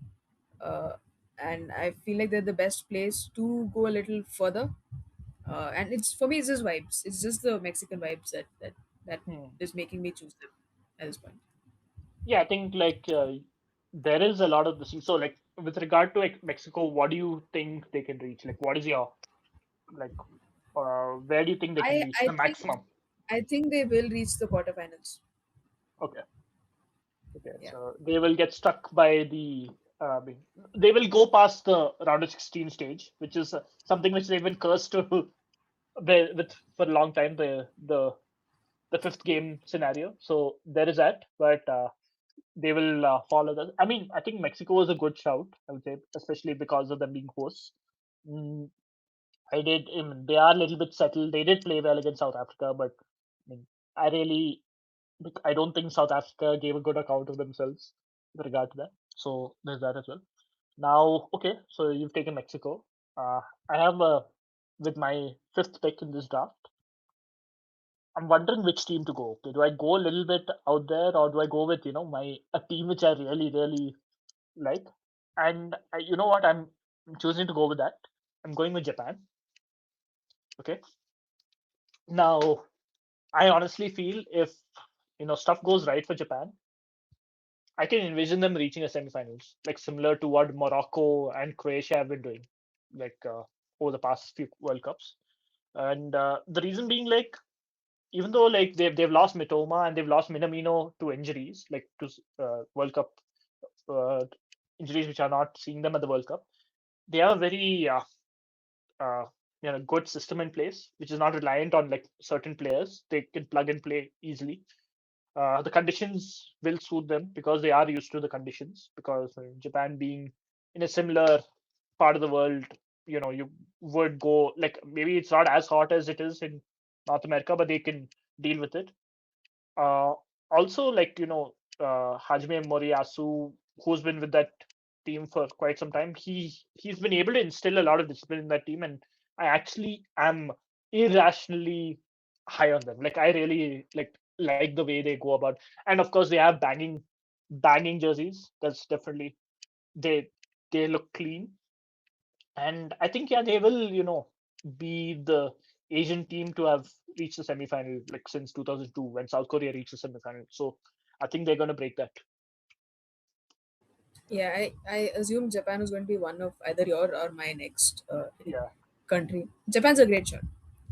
Uh, and I feel like they're the best place to go a little further. And it's for me, it's just vibes. It's just the Mexican vibes that Hmm. is making me choose them at this point. Yeah, I think like there is a lot of this. So, like, with regard to like, Mexico, what do you think they can reach? Like, what is your like where do you think they can I reach I the think maximum? I think they will reach the quarterfinals. Okay, okay, Yeah. so they will get stuck by the. I mean, they will go past the round of 16 stage, which is something which they've been cursed to with for a long time. The fifth game scenario. So there is that, but they will follow that. I mean, I think Mexico was a good shout. I would say, especially because of them being hosts. Mm, I mean, they are a little bit settled. They did play well against South Africa, but I mean, I really I don't think South Africa gave a good account of themselves with regard to that. So there's that as well. Now, okay, so you've taken Mexico. I have with my fifth pick in this draft. I'm wondering which team to go. Okay, do I go a little bit out there, or do I go with my a team which I really really like? And you know what? I'm choosing to go with that. I'm going with Japan. Okay. Now, I honestly feel if stuff goes right for Japan, I can envision them reaching a semifinals, like similar to what Morocco and Croatia have been doing, like over the past few World Cups. And the reason being, like, even though like they've lost Mitoma and they've lost Minamino to injuries, like to World Cup uh, injuries, which are not seeing them at the World Cup, they have a very uh, good system in place, which is not reliant on like certain players. They can plug and play easily. The conditions will suit them because they are used to the conditions. Because Japan being in a similar part of the world, you would go like maybe it's not as hot as it is in North America, but they can deal with it. Uh, Also, like Hajime Moriyasu, who's been with that team for quite some time, he's been able to instill a lot of discipline in that team, and I actually am irrationally high on them. Like I really like the way they go about, and of course they have banging jerseys. That's definitely they they look clean, and I think yeah they will be the Asian team to have reached the semifinal like since 2002 when South Korea reached the semifinal. So I think they're going to break that. Yeah, I assume Japan is going to be one of either your or my next Yeah, country. Japan's a great shot.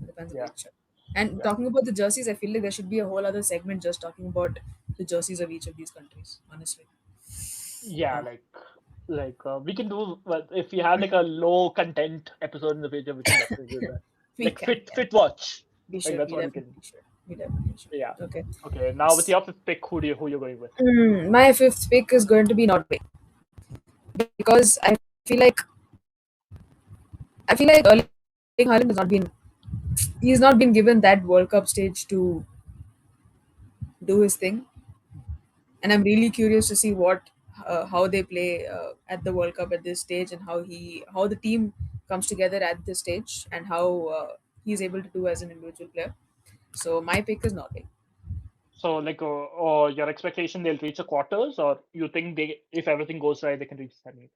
Japan's a yeah, great shot. And yeah, talking about the jerseys, I feel like there should be a whole other segment just talking about the jerseys of each of these countries. Honestly, yeah. uh, Like we can do well, if we have like a low content episode in the future. We can definitely do that. we Like can, yeah, fit watch. we Like should, that's we what we can. definitely should, we definitely should. Yeah. Okay. Okay. Now with your fifth pick, who you're going with? My fifth pick is going to be Norway because I feel like I feel like Erling Haaland has not been he's not been given that World Cup stage to do his thing, and I'm really curious to see what how they play at the World Cup at this stage, and how the team comes together at this stage, and how he's able to do as an individual player. So my pick is Norway. So, like, or your expectation they'll reach the quarters, or you think they, if everything goes right, they can reach semi?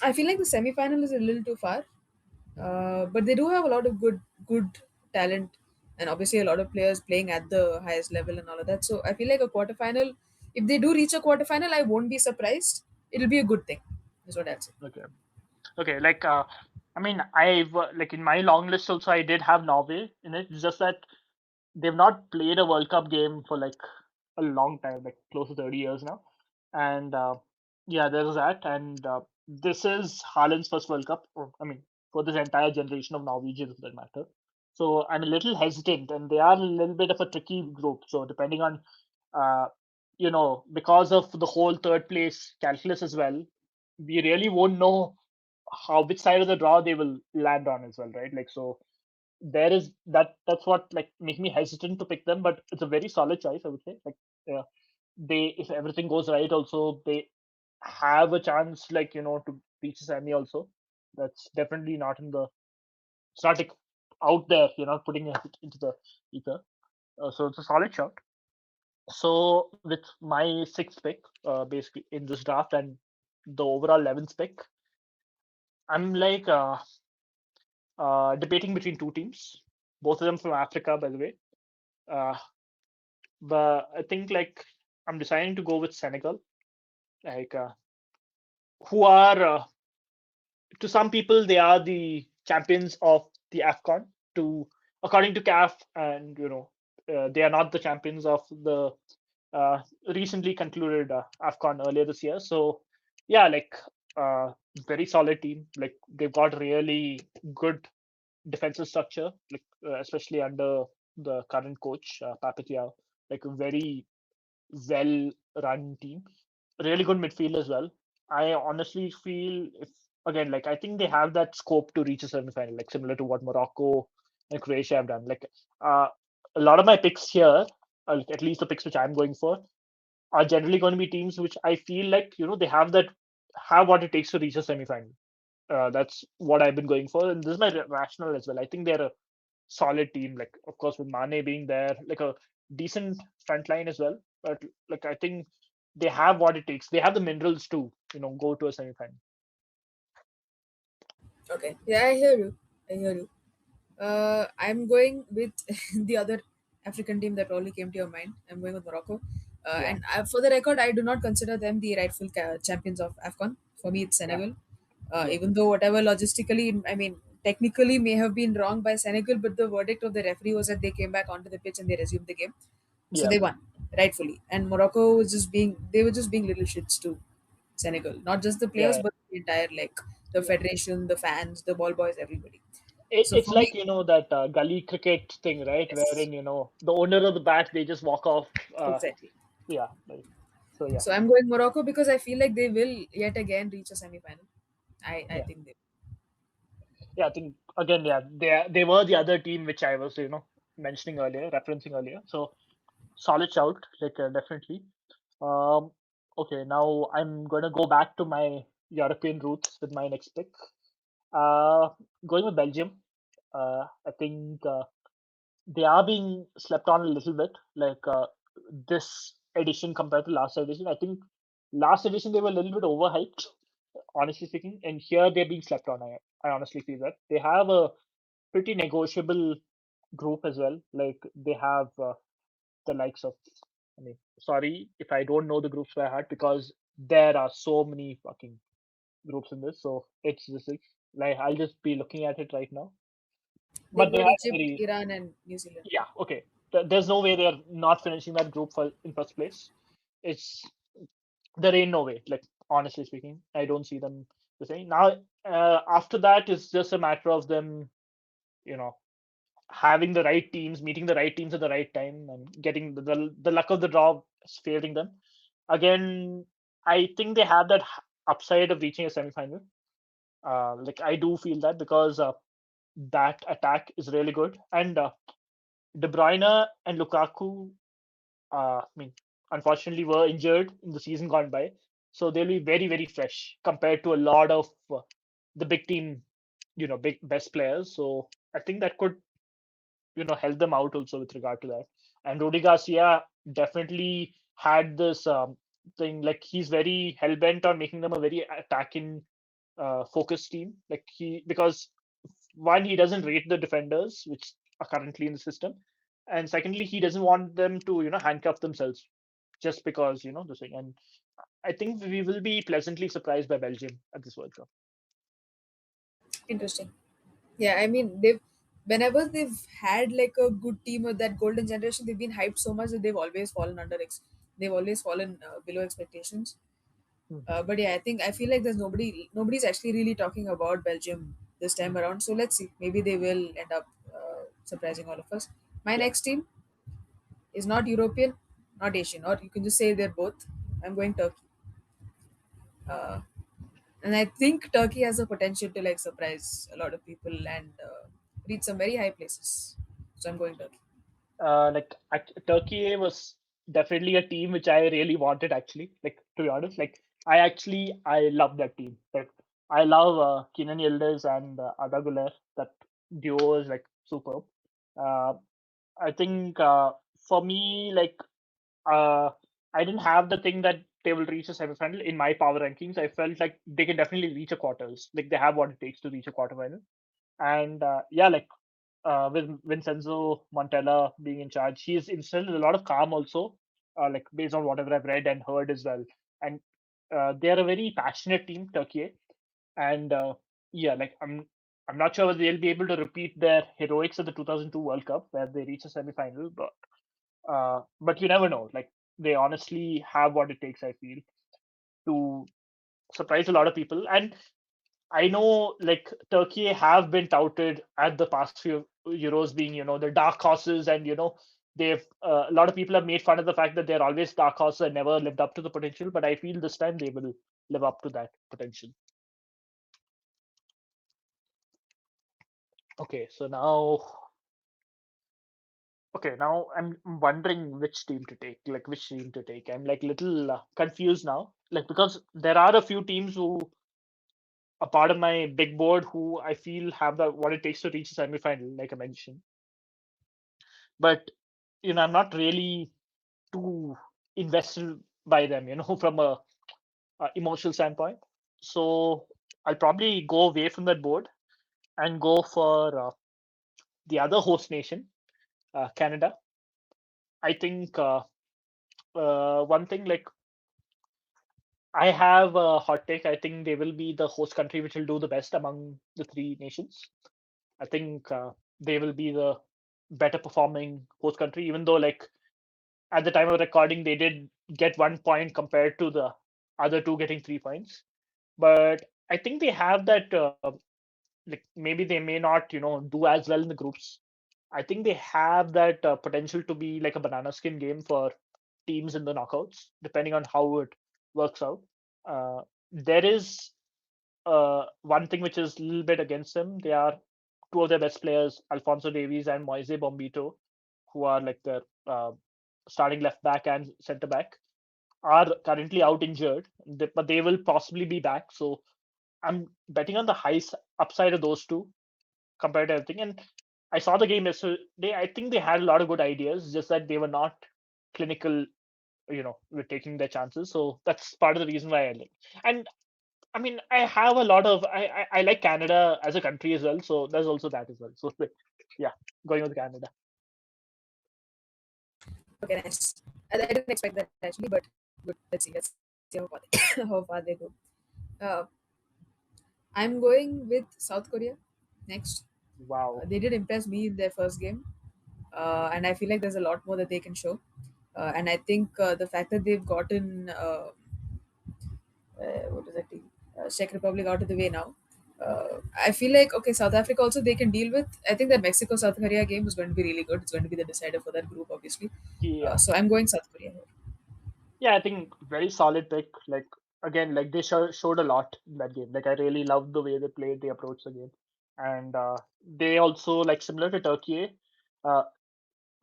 I feel like the semi-final is a little too far, but they do have a lot of good talent, and obviously a lot of players playing at the highest level and all of that. So I feel like a quarterfinal, if they do reach a quarterfinal, I won't be surprised. It'll be a good thing. Is what I'll say. Okay. Okay. Like, I mean, I've like in my long list also, I did have Norway in it. It's just that they've not played a World Cup game for like a long time, like close to 30 years now. And yeah, there's that. And this is Haaland's first World Cup. I mean, for this entire generation of Norwegians, for that matter. So I'm a little hesitant, and they are a little bit of a tricky group. So depending on, uh, because of the whole third place calculus as well, we really won't know how which side of the draw they will land on as well, right? Like so there is that's what like make me hesitant to pick them, but it's a very solid choice, I would say. Like uh, they, if everything goes right, also they have a chance, like to reach the semi also. That's definitely not in the, it's not like out there, you're not putting it into the ether. So it's a solid shot. So with my sixth pick, basically in this draft, and the overall 11th pick, I'm like debating between two teams, both of them from Africa, by the way. Uh, but I think like I'm deciding to go with Senegal, like who are to some people they are the champions of the AFCON. To according to CAF, and they are not the champions of the uh, recently concluded AFCON earlier this year. So yeah, like uh, very solid team. Like they've got really good defensive structure, like especially under the current coach Papetiao. Like a very well run team. Really good midfield as well. I honestly feel if again, like I think they have that scope to reach a semi-final, like similar to what Morocco and Croatia have done. Like uh, a lot of my picks here, like at least the picks which I'm going for, are generally going to be teams which I feel like they have what it takes to reach a semi-final. That's what I've been going for, and this is my rationale as well. I think they're a solid team. Like of course with Mane being there, like a decent front line as well. But like I think they have what it takes. They have the minerals to go to a semi-final. Okay. Yeah, I hear you. I hear you. I'm going with the other African team that probably came to your mind. I'm going with Morocco. Yeah, And for the record, I do not consider them the rightful champions of AFCON. For me, it's yeah, Senegal. yeah, Even though whatever logistically, I mean, technically may have been wrong by Senegal, but the verdict of the referee was that they came back onto the pitch and they resumed the game. So yeah, they won, rightfully. And Morocco was just being, they were just being little shits too. Senegal, not just the players, yeah, but the entire like the yeah. federation, the fans, the ball boys, everybody. So It's for me, like that gully cricket thing, right? yes, Wherein the owner of the bat, they just walk off. exactly. Yeah. Like, so yeah, So I'm going Morocco because I feel like they will yet again reach a semi-final. I yeah, think they. yeah. I think again, yeah, they were the other team which I was mentioning earlier, referencing earlier. So solid shout, like definitely. Um, okay, now I'm gonna go back to my European roots with my next pick. Uh, Going with Belgium. I think they are being slept on a little bit. Like this edition compared to last edition, I think last edition they were a little bit overhyped, honestly speaking, and here they're being slept on. I honestly feel that they have a pretty negotiable group as well. Like they have the likes of. I mean, sorry if I don't know the groups by heart because there are so many fucking groups in this. So it's just like I'll just be looking at it right now. They've But they got have Egypt, very, Iran, and New Zealand. yeah, okay. There's no way they're not finishing that group in first place. It's there ain't no way. Like honestly speaking, I don't see them the same. Now after that, it's just a matter of them, you know, having the right teams, meeting the right teams at the right time, and getting the luck of the draw favoring them. Again, I think they have that upside of reaching a semifinal. Like I do feel that because that attack is really good, and De Bruyne and Lukaku, I mean, unfortunately, were injured in the season gone by, so they'll be very, very fresh compared to a lot of the big team, big best players. So I think that could, help them out also with regard to that. And Rudy Garcia definitely had this thing, like he's very hell bent on making them a very attacking focused team. Like because one, he doesn't rate the defenders which are currently in the system, and secondly, he doesn't want them to handcuff themselves just because the thing. And I think we will be pleasantly surprised by Belgium at this World Cup. Interesting. Yeah, I mean they've whenever they've had like a good team or that golden generation, they've been hyped so much that they've always fallen they've always fallen below expectations. Mhm. But yeah, I feel like nobody's actually really talking about Belgium this time Mhm. around. So let's see. Maybe they will end up surprising all of us. My Yeah. next team is not European, not Asian, or you can just say they're both. I'm going Turkey, uh, and I think Turkey has the potential to like surprise a lot of people and reach some very high places. So I'm going Turkey. Turkey was definitely a team which I really wanted actually. Like to be honest, like I love that team. Like I love Kenan Yildiz and Arda Güler. That duo is like superb. Uh, I think for me, like uh, I didn't have the thing that they will reach a semifinal in my power rankings. I felt like they can definitely reach a quarters. Like they have what it takes to reach a quarterfinal. And yeah, like with Vincenzo Montella being in charge, he's instilled a lot of calm also, like based on whatever I've read and heard as well. And they're a very passionate team, Turkey. And yeah, like I'm not sure whether they'll be able to repeat their heroics of the 2002 World Cup where they reached a semi-final, but you never know. Like they honestly have what it takes, I feel, to surprise a lot of people. And I know like Turkey have been touted at the past few Euros being, the dark horses, and they've a lot of people have made fun of the fact that they're always dark horses and never lived up to the potential. But I feel this time they will live up to that potential. Okay, so now I'm wondering which team to take, like which team to take. I'm like little confused now, like because there are a few teams who a part of my big board who I feel have the what it takes to reach the semi-final, like I mentioned. But I'm not really too invested by them, from a emotional standpoint. So I'll probably go away from that board and go for the other host nation, Canada. I think one thing, like I have a hot take. I think they will be the host country which will do the best among the three nations. I think they will be the better performing host country, even though like at the time of recording they did get 1 point compared to the other two getting 3 points. But I think they have that. Like maybe they may not, do as well in the groups. I think they have that potential to be like a banana skin game for teams in the knockouts, depending on how it works out. There is one thing which is a little bit against them. They are two of their best players, Alfonso Davies and Moise Bombito, who are like the starting left back and centre back, are currently out injured, but they will possibly be back. So I'm betting on the upside of those two compared to everything. And I saw the game yesterday. I think they had a lot of good ideas, just that they were not clinical, with taking their chances. So that's part of the reason why I like. And I mean, I have a lot of I like Canada as a country as well. So there's also that as well. So yeah, going with Canada. Okay, nice. I didn't expect that actually, but good. Let's see how far how far they go. Uh, I'm going with South Korea next. Wow. They did impress me in their first game, and I feel like there's a lot more that they can show. And I think the fact that they've gotten what is that team? Czech Republic out of the way now. I feel like okay, South Africa also they can deal with. I think that Mexico South Korea game is going to be really good. It's going to be the decider for that group, obviously. Yeah. So I'm going South Korea here. Yeah, I think very solid pick. Like again, like they showed a lot in that game. Like I really loved the way they played, they approached the game, and they also, like similar to Turkey, uh,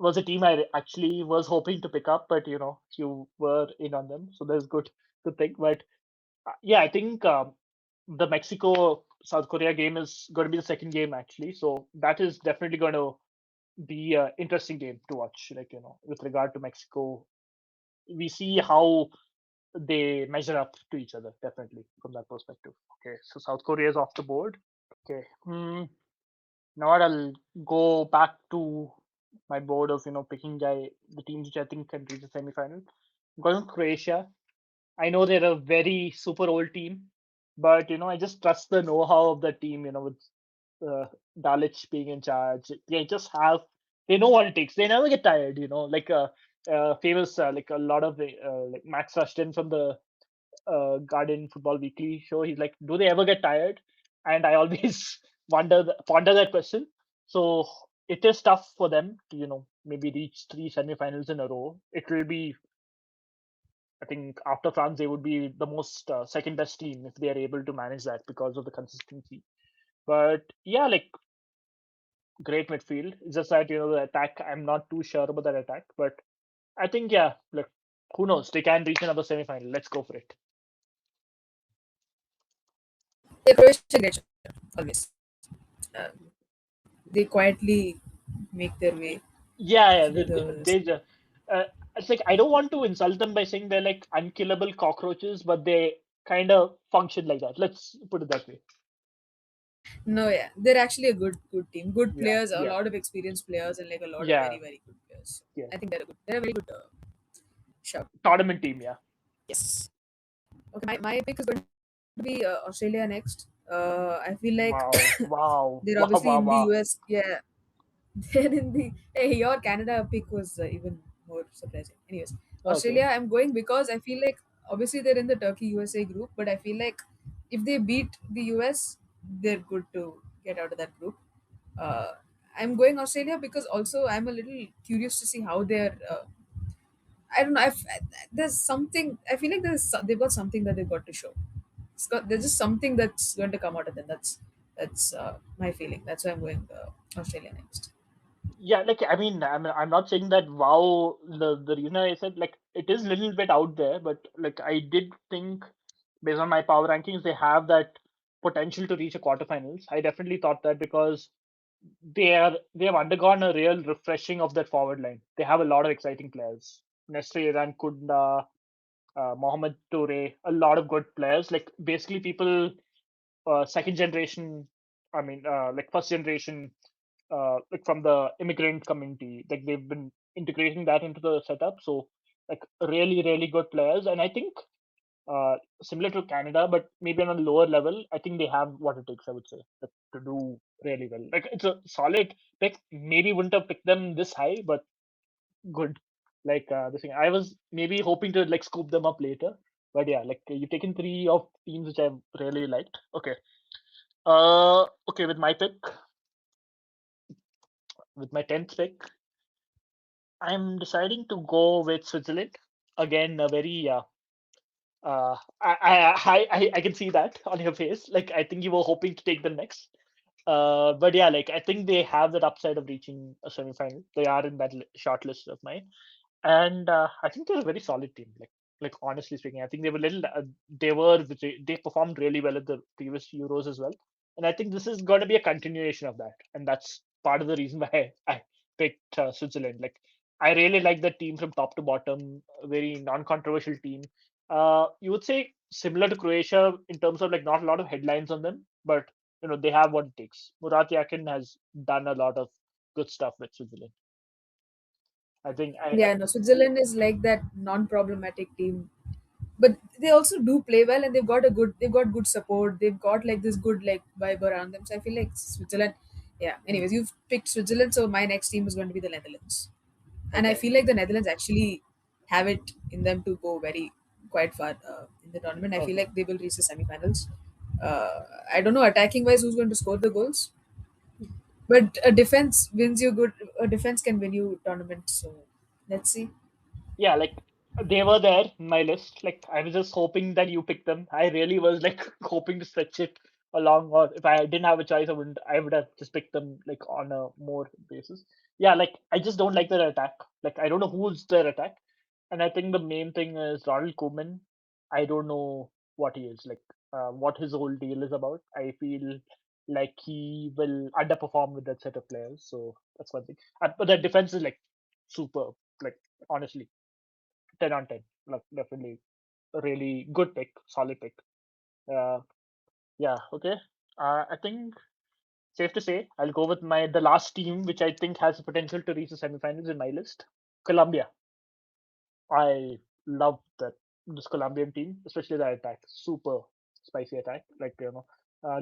was a team I actually was hoping to pick up, but you were in on them, so that's good thing. But yeah, I think the Mexico South Korea game is going to be the second game actually, so that is definitely going to be an interesting game to watch. Like with regard to Mexico, we see how they measure up to each other definitely from that perspective. Okay, so South Korea is off the board. Okay, now I'll go back to my board of picking the teams which I think can reach the semifinal. I'm going with Croatia. I know they're a very super old team, but I just trust the know-how of the team. With uh, Dalic being in charge, they know what it takes. They never get tired. Like famous like a lot of the like Max Rushton from the Guardian Football Weekly show. He's like, do they ever get tired? And I always ponder that question. So it is tough for them to maybe reach three semifinals in a row. It will be, I think, after France, they would be the most second best team if they are able to manage that because of the consistency. But yeah, like great midfield. It's just that the attack. I'm not too sure about that attack, but I think yeah, like who knows? They can reach another semifinal. Let's go for it. Yeah, Croatia great shot, always. Uh, they quietly make their way Yeah, yeah. through the. Uh, it's like I don't want to insult them by saying they're like unkillable cockroaches, but they kind of function like that. Let's put it that way. No, yeah, they're actually a good team. Good Yeah, players, a yeah, lot of experienced players, and like a lot of yeah, very good players. yeah. I think they're a very good shout. Tournament team, yeah. Yes. Okay, my pick is going to be Australia next. I feel like Wow, wow, they're wow, obviously wow, in the wow. US. Yeah, they're in the. Hey, your Canada pick was even more surprising. Anyways, Okay. Australia, I'm going because I feel like obviously they're in the Turkey USA group, but I feel like if they beat the US, they're good to get out of that group. Uh, I'm going Australia because also I'm a little curious to see how they're. I don't know. There's something. I feel like they've got something that they've got to show. There's just something that's going to come out of them. That's my feeling. That's why I'm going Australia next. Yeah, like I'm not saying that wow. The reason I said like it is a little bit out there, but like I did think based on my power rankings, they have that potential to reach a quarterfinals. I definitely thought that because they have undergone a real refreshing of that forward line. They have a lot of exciting players. Nestor Iran Kunda, Mohamed Toure, a lot of good players. Like basically people second generation, like first generation, like from the immigrant community. Like they've been integrating that into the setup. So like really, really good players. And I think similar to Canada, but maybe on a lower level, I think they have what it takes, I would say, like, to do really well. Like it's a solid pick. Maybe wouldn't have picked them this high, but good. Like this thing, I was maybe hoping to like scoop them up later. But yeah, like you've taken three of teams which I've really liked. Okay. Okay, with my 10th pick, I'm deciding to go with Switzerland. Again, a very I can see that on your face. Like I think you were hoping to take them next. But yeah, like I think they have that upside of reaching a semifinal. They are in that short list of mine, and I think they're a very solid team. Like honestly speaking, I think they were little. They performed really well at the previous Euros as well, and I think this is going to be a continuation of that, and that's part of the reason why I picked Switzerland. Like I really like the team from top to bottom. A very non-controversial team. You would say similar to Croatia in terms of like not a lot of headlines on them, but they have what it takes. Murat Yakin has done a lot of good stuff with Switzerland. I think Yeah, no, Switzerland is like that non-problematic team, but they also do play well, and they've got good support. They've got like this good like vibe around them. So I feel like Switzerland. Yeah. Anyways, you've picked Switzerland, so my next team is going to be the Netherlands, and I okay. feel like the Netherlands actually have it in them to go very quite far in the tournament. I feel Okay. like they will reach the semifinals. I don't know attacking wise who's going to score the goals, but a defense wins you good. A defense can win you tournaments. So let's see. Yeah, like They were there in my list. Like I was just hoping that you picked them. I really was like hoping to stretch it along, or if I didn't have a choice, I wouldn't. I would have just picked them like on a more basis. Yeah, like I just don't like their attack. Like I don't know who's their attack, and I think the main thing is Ronald Koeman. I don't know what he is like, what his whole deal is about. I feel like he will underperform with that set of players. So that's one thing. But the defense is like superb. Like honestly 10 on 10. Like, definitely a really good pick, solid pick. Uh, yeah, okay. I think safe to say I'll go with my the last team, which I think has the potential to reach the semifinals in my list. Colombia. I love that this Colombian team, especially the attack. Super spicy attack. Like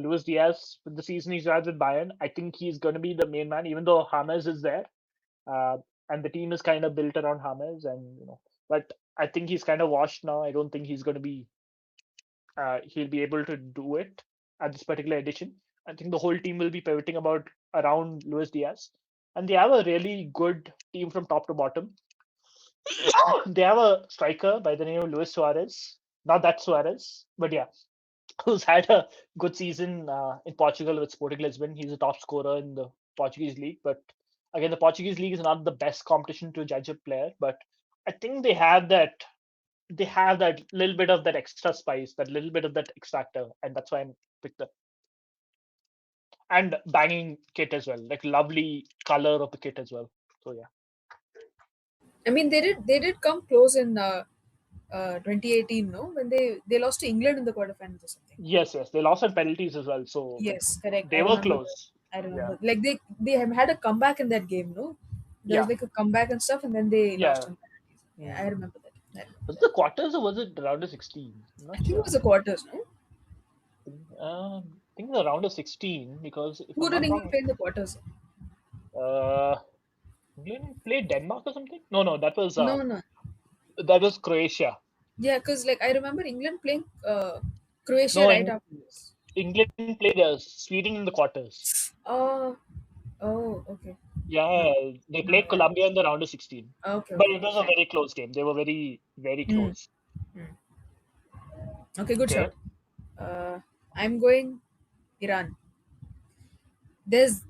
Luis Diaz with the season he's had with Bayern, I think he's going to be the main man, even though James is there. Uh, and the team is kind of built around James, and but I think he's kind of washed now. I don't think he'll be able to do it at this particular edition. I think the whole team will be pivoting about around Luis Diaz, and they have a really good team from top to bottom. They have a striker by the name of Luis Suarez, not that Suarez, but yeah, who's had a good season in Portugal with Sporting Lisbon. He's a top scorer in the Portuguese league, but again, the Portuguese league is not the best competition to judge a player, but I think they have that little bit of that extra spice, that little bit of that X factor, and that's why I picked them. And banging kit as well, like lovely color of the kit as well. So yeah, I mean, they did come close in 2018, no, when they lost to England in the quarterfinals or something. yes, yes, they lost on penalties as well, so Yes, correct. I they were remember that. close. I Yeah, remember. Like they have had a comeback in that game, no? There was yeah, like a comeback and stuff, and then they lost yeah. on penalties. Yeah, I Mm. remember that. I remember Was it that. the quarters or was it round of 16? I'm I not think it sure. was the quarters, no? I think the round of 16 because if Who I'm did not England wrong, play in the quarters? uh, England played Denmark or something. No, no, that was No, no. Croatia. Yeah, because like I remember England playing Croatia No, right after this. England played Sweden in the quarters. Oh, oh, okay. Yeah, No, they no, played yeah. Colombia in the round of 16. Okay, But okay, it okay, was a fine. very close game. They were very, very Hmm. close. Hmm. Okay, good Okay. shot. I'm going Iran.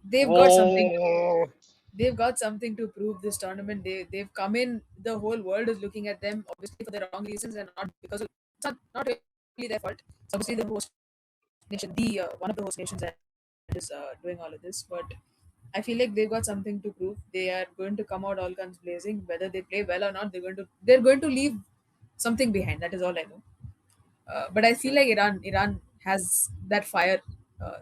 They've got something to prove. Oh, They've got something to prove this tournament. They've come in. The whole world is looking at them, obviously for the wrong reasons and not because of, it's not really their fault. It's obviously the host nation, the one of the host nations that is doing all of this. But I feel like they've got something to prove. They are going to come out all guns blazing. Whether they play well or not, they're going to leave something behind. That is all I know. But I feel okay. like Iran has that fire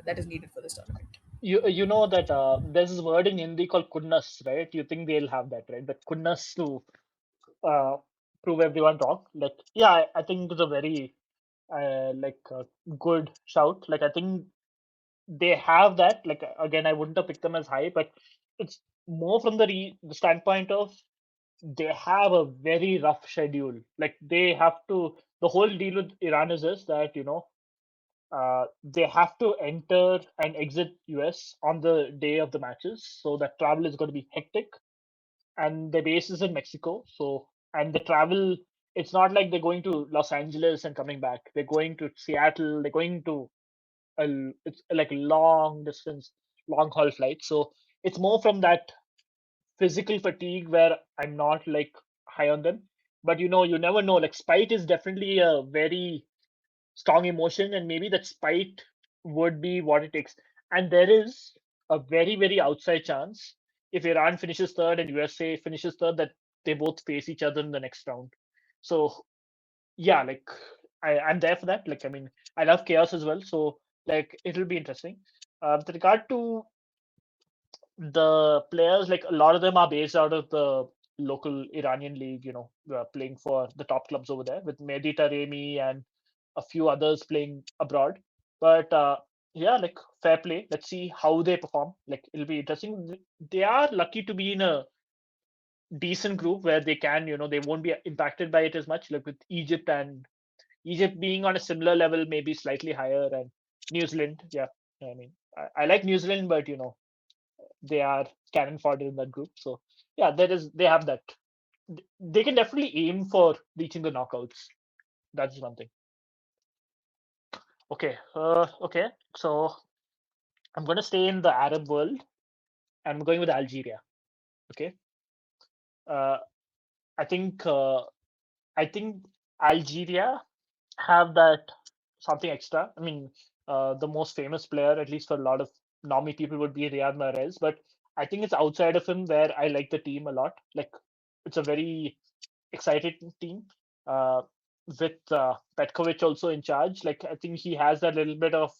that is needed for this tournament. You know that there's this word in Hindi called kunnas, right? You think they'll have that, right? The kunnas to uh, prove everyone wrong. Like, yeah, I think it's a very good shout. Like, I think they have that. Like, again, I wouldn't have picked them as high, but it's more from the standpoint of they have a very rough schedule. Like, they have to. The whole deal with Iran is this that they have to enter and exit US on the day of the matches, so that travel is going to be hectic. And the base is in Mexico, so and the travel. It's not like they're going to Los Angeles and coming back. They're going to Seattle. They're going to it's like long distance, long haul flight. So it's more from that physical fatigue where I'm not like high on them. But you never know. Like spite is definitely a very strong emotion, and maybe that spite would be what it takes. And there is a very, very outside chance if Iran finishes third and USA finishes third that they both face each other in the next round. So yeah, like I'm there for that. Like I mean, I love chaos as well, so like it'll be interesting. With regard to the players, like a lot of them are based out of the local Iranian league, playing for the top clubs over there with Mehdi Taremi and a few others playing abroad. But yeah, like fair play. Let's see how they perform. Like it'll be interesting. They are lucky to be in a decent group where they can, they won't be impacted by it as much. Like with Egypt being on a similar level, maybe slightly higher, and New Zealand. Yeah, I mean, I like New Zealand, but they are cannon fodder in that group. So yeah, they have that. they can definitely aim for reaching the knockouts. That's one thing. Okay. Okay. So I'm going to stay in the Arab world. I'm going with Algeria. Okay. Uh, I think I think Algeria have that something extra. I mean, the most famous player, at least for a lot of normie people, would be Riyad Mahrez. But I think it's outside of him where I like the team a lot. Like, it's a very excited team with Petkovic also in charge. Like, I think he has that little bit of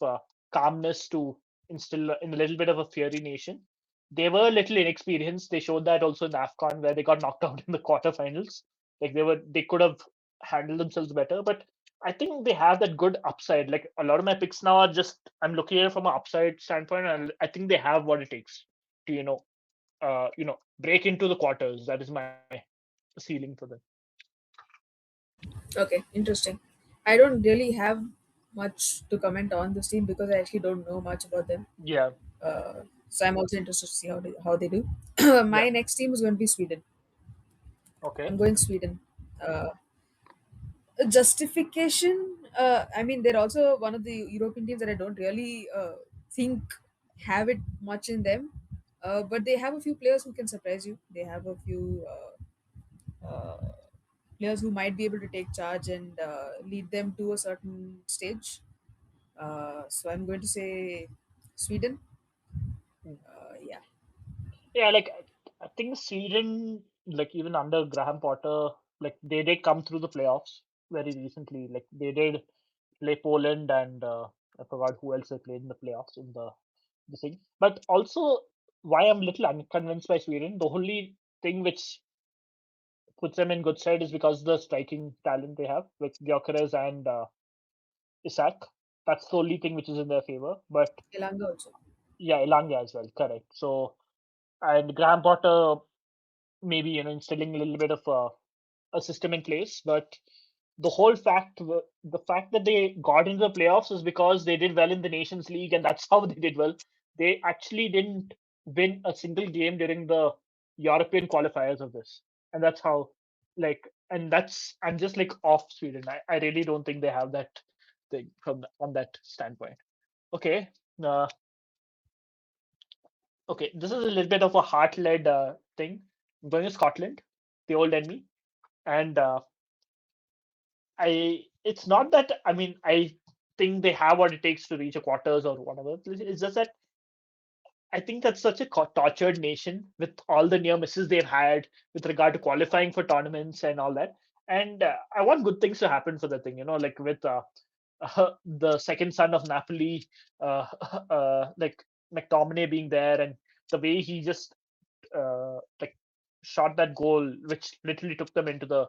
calmness to instill in a little bit of a fiery nation. They were a little inexperienced. They showed that also in AFCON where they got knocked out in the quarterfinals. Like they could have handled themselves better, but I think they have that good upside. Like a lot of my picks now are just I'm looking at it from an upside standpoint, and I think they have what it takes to break into the quarters. That is my ceiling for them. Okay, interesting. I don't really have much to comment on this team because I actually don't know much about them. Yeah. So I'm also interested to see how they do. Yeah. My next team is going to be Sweden. Okay. I'm going Sweden. Uh, Justification. I mean, they're also one of the European teams that I don't really think have it much in them. But they have a few players who can surprise you. They have a few players who might be able to take charge and lead them to a certain stage. So I'm going to say Sweden. Mm. Yeah. Yeah, like I think Sweden, like even under Graham Potter, like they did come through the playoffs very recently. Like they did play Poland and I forgot who else they played in the playoffs in the thing. But also, why I'm a little unconvinced by Sweden, the only thing which puts them in good side is because of the striking talent they have with Gyökeres and Isak. That's the only thing which is in their favor. But Elanga also. yeah, Elanga as well, correct. So and Graham Potter maybe instilling a little bit of a system in place, but the fact that they got into the playoffs is because they did well in the Nations League, and that's how they did well. They actually didn't win a single game during the European qualifiers of this, and that's how and that's I'm just like off Sweden. I really don't think they have that thing on that standpoint. Okay. uh, okay, this is a little bit of a heart-led thing. I'm going to Scotland, the old enemy, and it's not that I mean I think they have what it takes to reach a quarters or whatever. It's just that I think that's such a tortured nation with all the near misses they've had with regard to qualifying for tournaments and all that. And I want good things to happen for the thing, like with the second son of Napoli, uh, like McTominay being there, and the way he just like shot that goal, which literally took them into the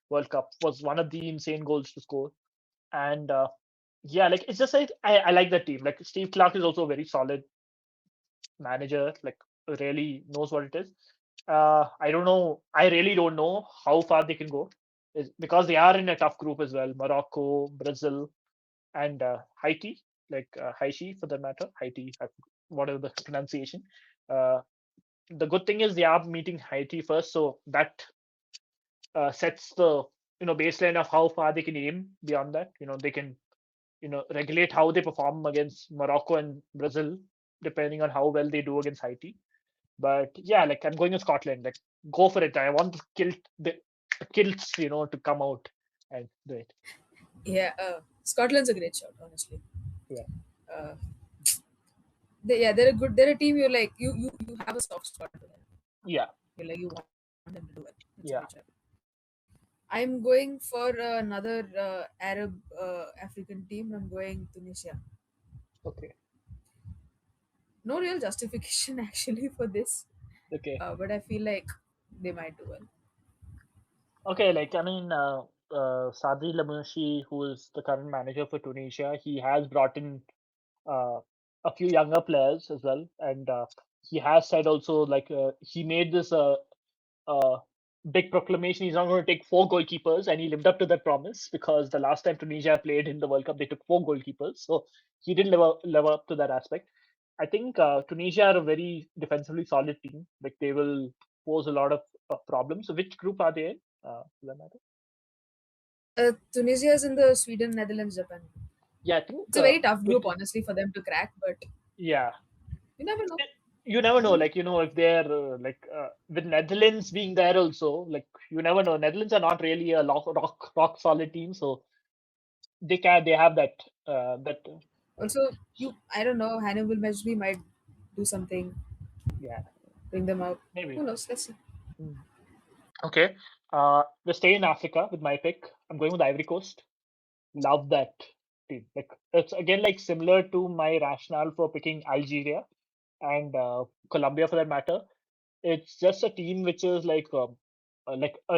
World Cup, was one of the insane goals to score. And yeah, like it's just like I like that team. Like Steve Clark is also a very solid manager. Like really knows what it is. I don't know. I really don't know how far they can go, because they are in a tough group as well. Morocco, Brazil, and Haiti, like Haiti for that matter. Haiti, whatever the pronunciation. Uh, the good thing is they are meeting Haiti first, so that sets the baseline of how far they can aim beyond that. They can regulate how they perform against Morocco and Brazil, depending on how well they do against Haiti. But yeah, like I'm going to Scotland. Like go for it. I want the kilts, to come out and do it. Yeah. Scotland's a great shot, honestly. Yeah, Uh, they're a good. They're a team. You're like you have a soft spot for them. yeah, You're like you want them to do it. It's a yeah. great shot. I'm going for another Arab African team. I'm going Tunisia. Okay, No real justification actually for this, okay, but I feel like they might do well. okay. Like I mean, Sadri Lamouchi, who is the current manager for Tunisia, he has brought in uh, a few younger players as well, and he has said also like he made this uh, big proclamation. He's not going to take four goalkeepers, and he lived up to that promise because the last time Tunisia played in the World Cup, they took four goalkeepers. So he did live up to that aspect. I think Tunisia are a very defensively solid team. Like they will. pose a lot of problems. So which group are they in? For that matter? Tunisia is in the Sweden, Netherlands, Japan. Yeah, I think It's a very tough group, it, honestly, for them to crack, but yeah. you never know. You never know, like if they're with Netherlands being there also, like you never know. Netherlands are not really a rock solid team, so they have that Also, I don't know, Hannibal Mejri might do something, yeah, bring them out. maybe. Who knows? Let's see. Mm. Okay, we stay in Africa with my pick. I'm going with Ivory Coast. Love that team. Like it's again like similar to my rationale for picking Algeria and Colombia for that matter. It's just a team which is like a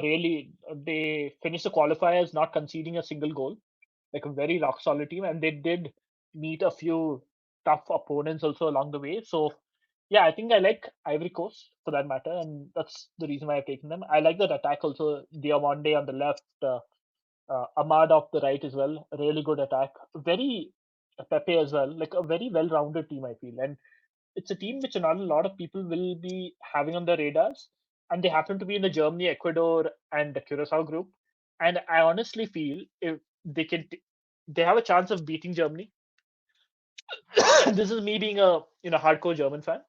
really they finished the qualifiers not conceding a single goal, like a very rock solid team, and they did meet a few tough opponents also along the way. So yeah, I think I like Ivory Coast for that matter, and that's the reason why I've taken them. I like that attack also. Diomande on the left, Ahmad off the right as well. A really good attack. Very Pepe as well. Like a very well-rounded team, I feel, and it's a team which not a lot of people will be having on their radars, and they happen to be in the Germany, Ecuador, and the Curacao group. And I honestly feel if they can, they have a chance of beating Germany. This is me being a hardcore German fan,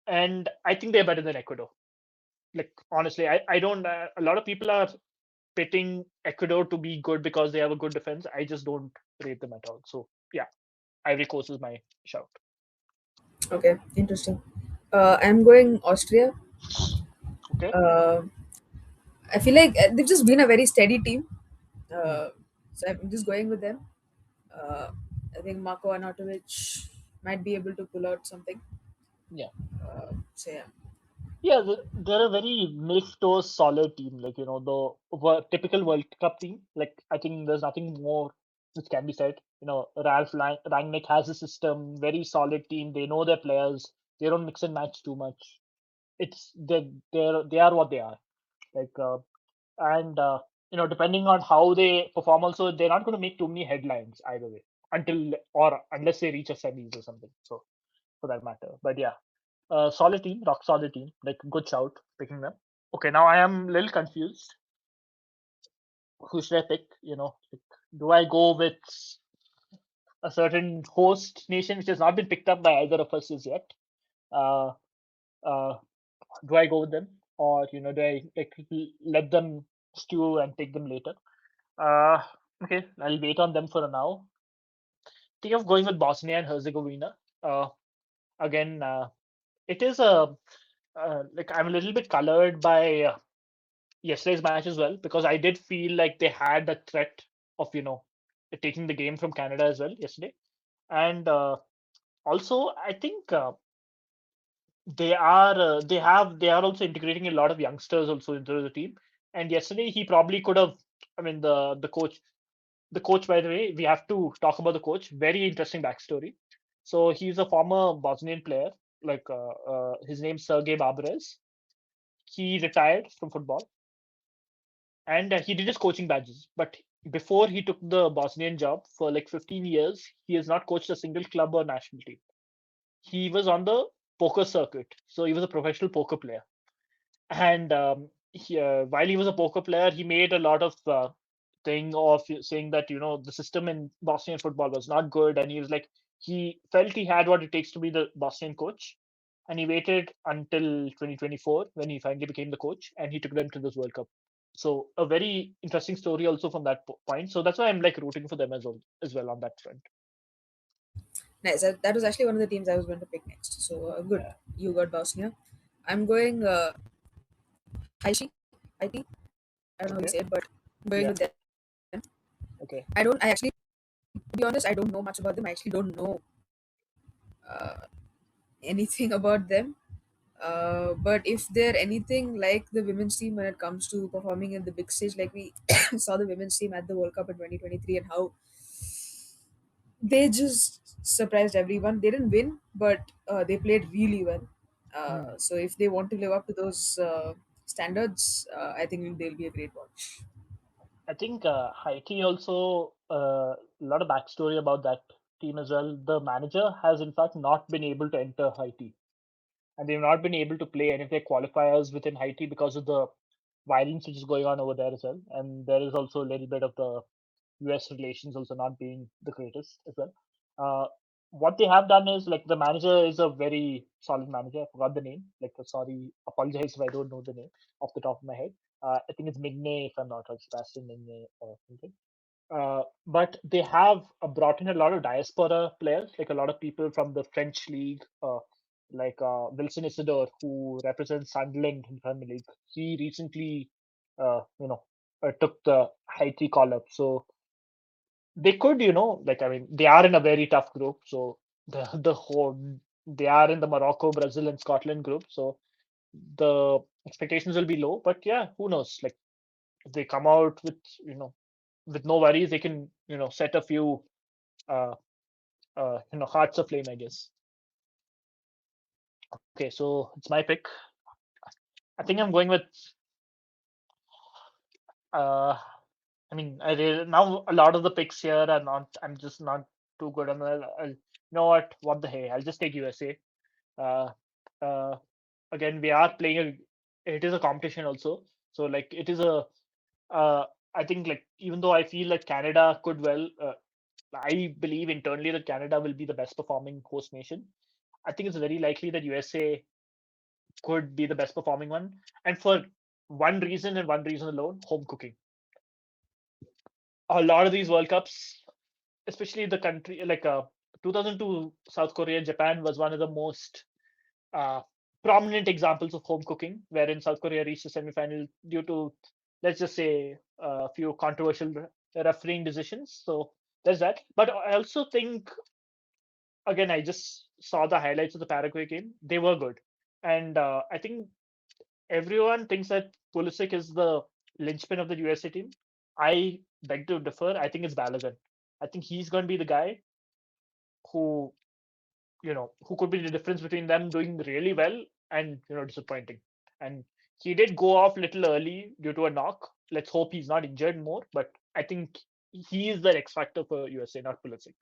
and I think they're better than Ecuador. Like honestly, I don't. A lot of people are pitting Ecuador to be good because they have a good defense. I just don't rate them at all. So yeah, Ivory Coast is my shout. Okay, interesting. I'm going Austria. Okay. Uh, I feel like they've just been a very steady team. Hmm. Uh, so I'm just going with them. Uh, I think Marco Arnautovic might be able to pull out something. Yeah. So yeah. Yeah, they're a very milquetoast solid team. Like the typical World Cup team. Like I think there's nothing more which can be said. Ralph Rangnick has a system, very solid team. They know their players. They don't mix and match too much. It's they are what they are. Like and depending on how they perform, also they're not going to make too many headlines either way until or unless they reach a semis or something. So for that matter, but yeah, solid team, rock solid team. Like good shout picking them. Okay, now I am a little confused. Who should I pick? Like, do I go with a certain host nation which has not been picked up by either of us as yet? Uh, uh, do I go with them, or do I let them stew and take them later? Uh, okay, I'll wait on them for now. Think of going with Bosnia and Herzegovina. Again, it is a like I'm a little bit colored by yesterday's match as well because I did feel like they had a threat of taking the game from Canada as well yesterday, and also I think they are also integrating a lot of youngsters also into the team. And yesterday he probably could have. I mean the coach, by the way, we have to talk about the coach. Very interesting backstory. So he's a former Bosnian player. Like his name's Sergei Barbares. He retired from football and he did his coaching badges. But before he took the Bosnian job for like 15 years, he has not coached a single club or national team. He was on the poker circuit, so he was a professional poker player. And while he was a poker player, he made a lot of thing of saying that the system in Bosnian football was not good, and he was like he felt he had what it takes to be the Bosnian coach, and he waited until 2024 when he finally became the coach, and he took them to this World Cup. So a very interesting story also from that point. So that's why I'm like rooting for them as well on that front. Nice. That was actually one of the teams I was going to pick next. So good. Yeah. You got Bosnia. I'm going Haiti. Haiti. I don't know how you Okay. say it, but I'm going Yeah. with them. Okay. I actually, to be honest, I don't know much about them. I actually don't know anything about them. But if they're anything like the women's team when it comes to performing in the big stage, like we saw the women's team at the World Cup in 2023 and how they just surprised everyone. They didn't win, but they played really well. Hmm. So if they want to live up to those standards, I think they'll be a great watch. I think Haiti also a lot of backstory about that team as well. The manager has in fact not been able to enter Haiti, and they've not been able to play any of their qualifiers within Haiti because of the violence which is going on over there as well. And there is also a little bit of the US relations also not being the greatest as well. Uh, what they have done is like the manager is a very solid manager. I forgot the name. Like, sorry, apologize if I don't know the name off the top of my head. I think it's Migne, if I'm not wrong, Sebastian Migne or something. But they have brought in a lot of diaspora players, like a lot of people from the French league, like Wilson Isidore, who represents Sunderland in Premier League. He recently, took the Haiti call up. So they could, like I mean, they are in a very tough group. So the whole they are in the Morocco, Brazil, and Scotland group. So the expectations will be low. But yeah, who knows? Like if they come out with with no worries, they can set a few uh, hearts aflame, I guess. Okay, so it's my pick. I think I'm going with. Uh, I mean, now a lot of the picks here are not. I'm just not too good on that. You know what? What the hey? I'll just take USA. Uh, uh, Again, we are playing It is a competition also. So like it is a. I think like even though I feel like Canada could well. I believe internally that Canada will be the best performing host nation. I think it's very likely that USA could be the best performing one. And for one reason and one reason alone, home cooking. A lot of these World Cups, especially the country like 2002 South Korea, Japan was one of the most uh, prominent examples of home cooking, wherein South Korea reached the semifinal due to, let's just say, a few controversial refereeing decisions. So there's that. But I also think, again, I just saw the highlights of the Paraguay game. They were good. And I think everyone thinks that Pulisic is the linchpin of the USA team. I beg to differ. I think it's Balogun. I think he's going to be the guy who, who could be the difference between them doing really well and, disappointing. And he did go off a little early due to a knock. Let's hope he's not injured more. But I think he is the X factor for USA, not Pulisic.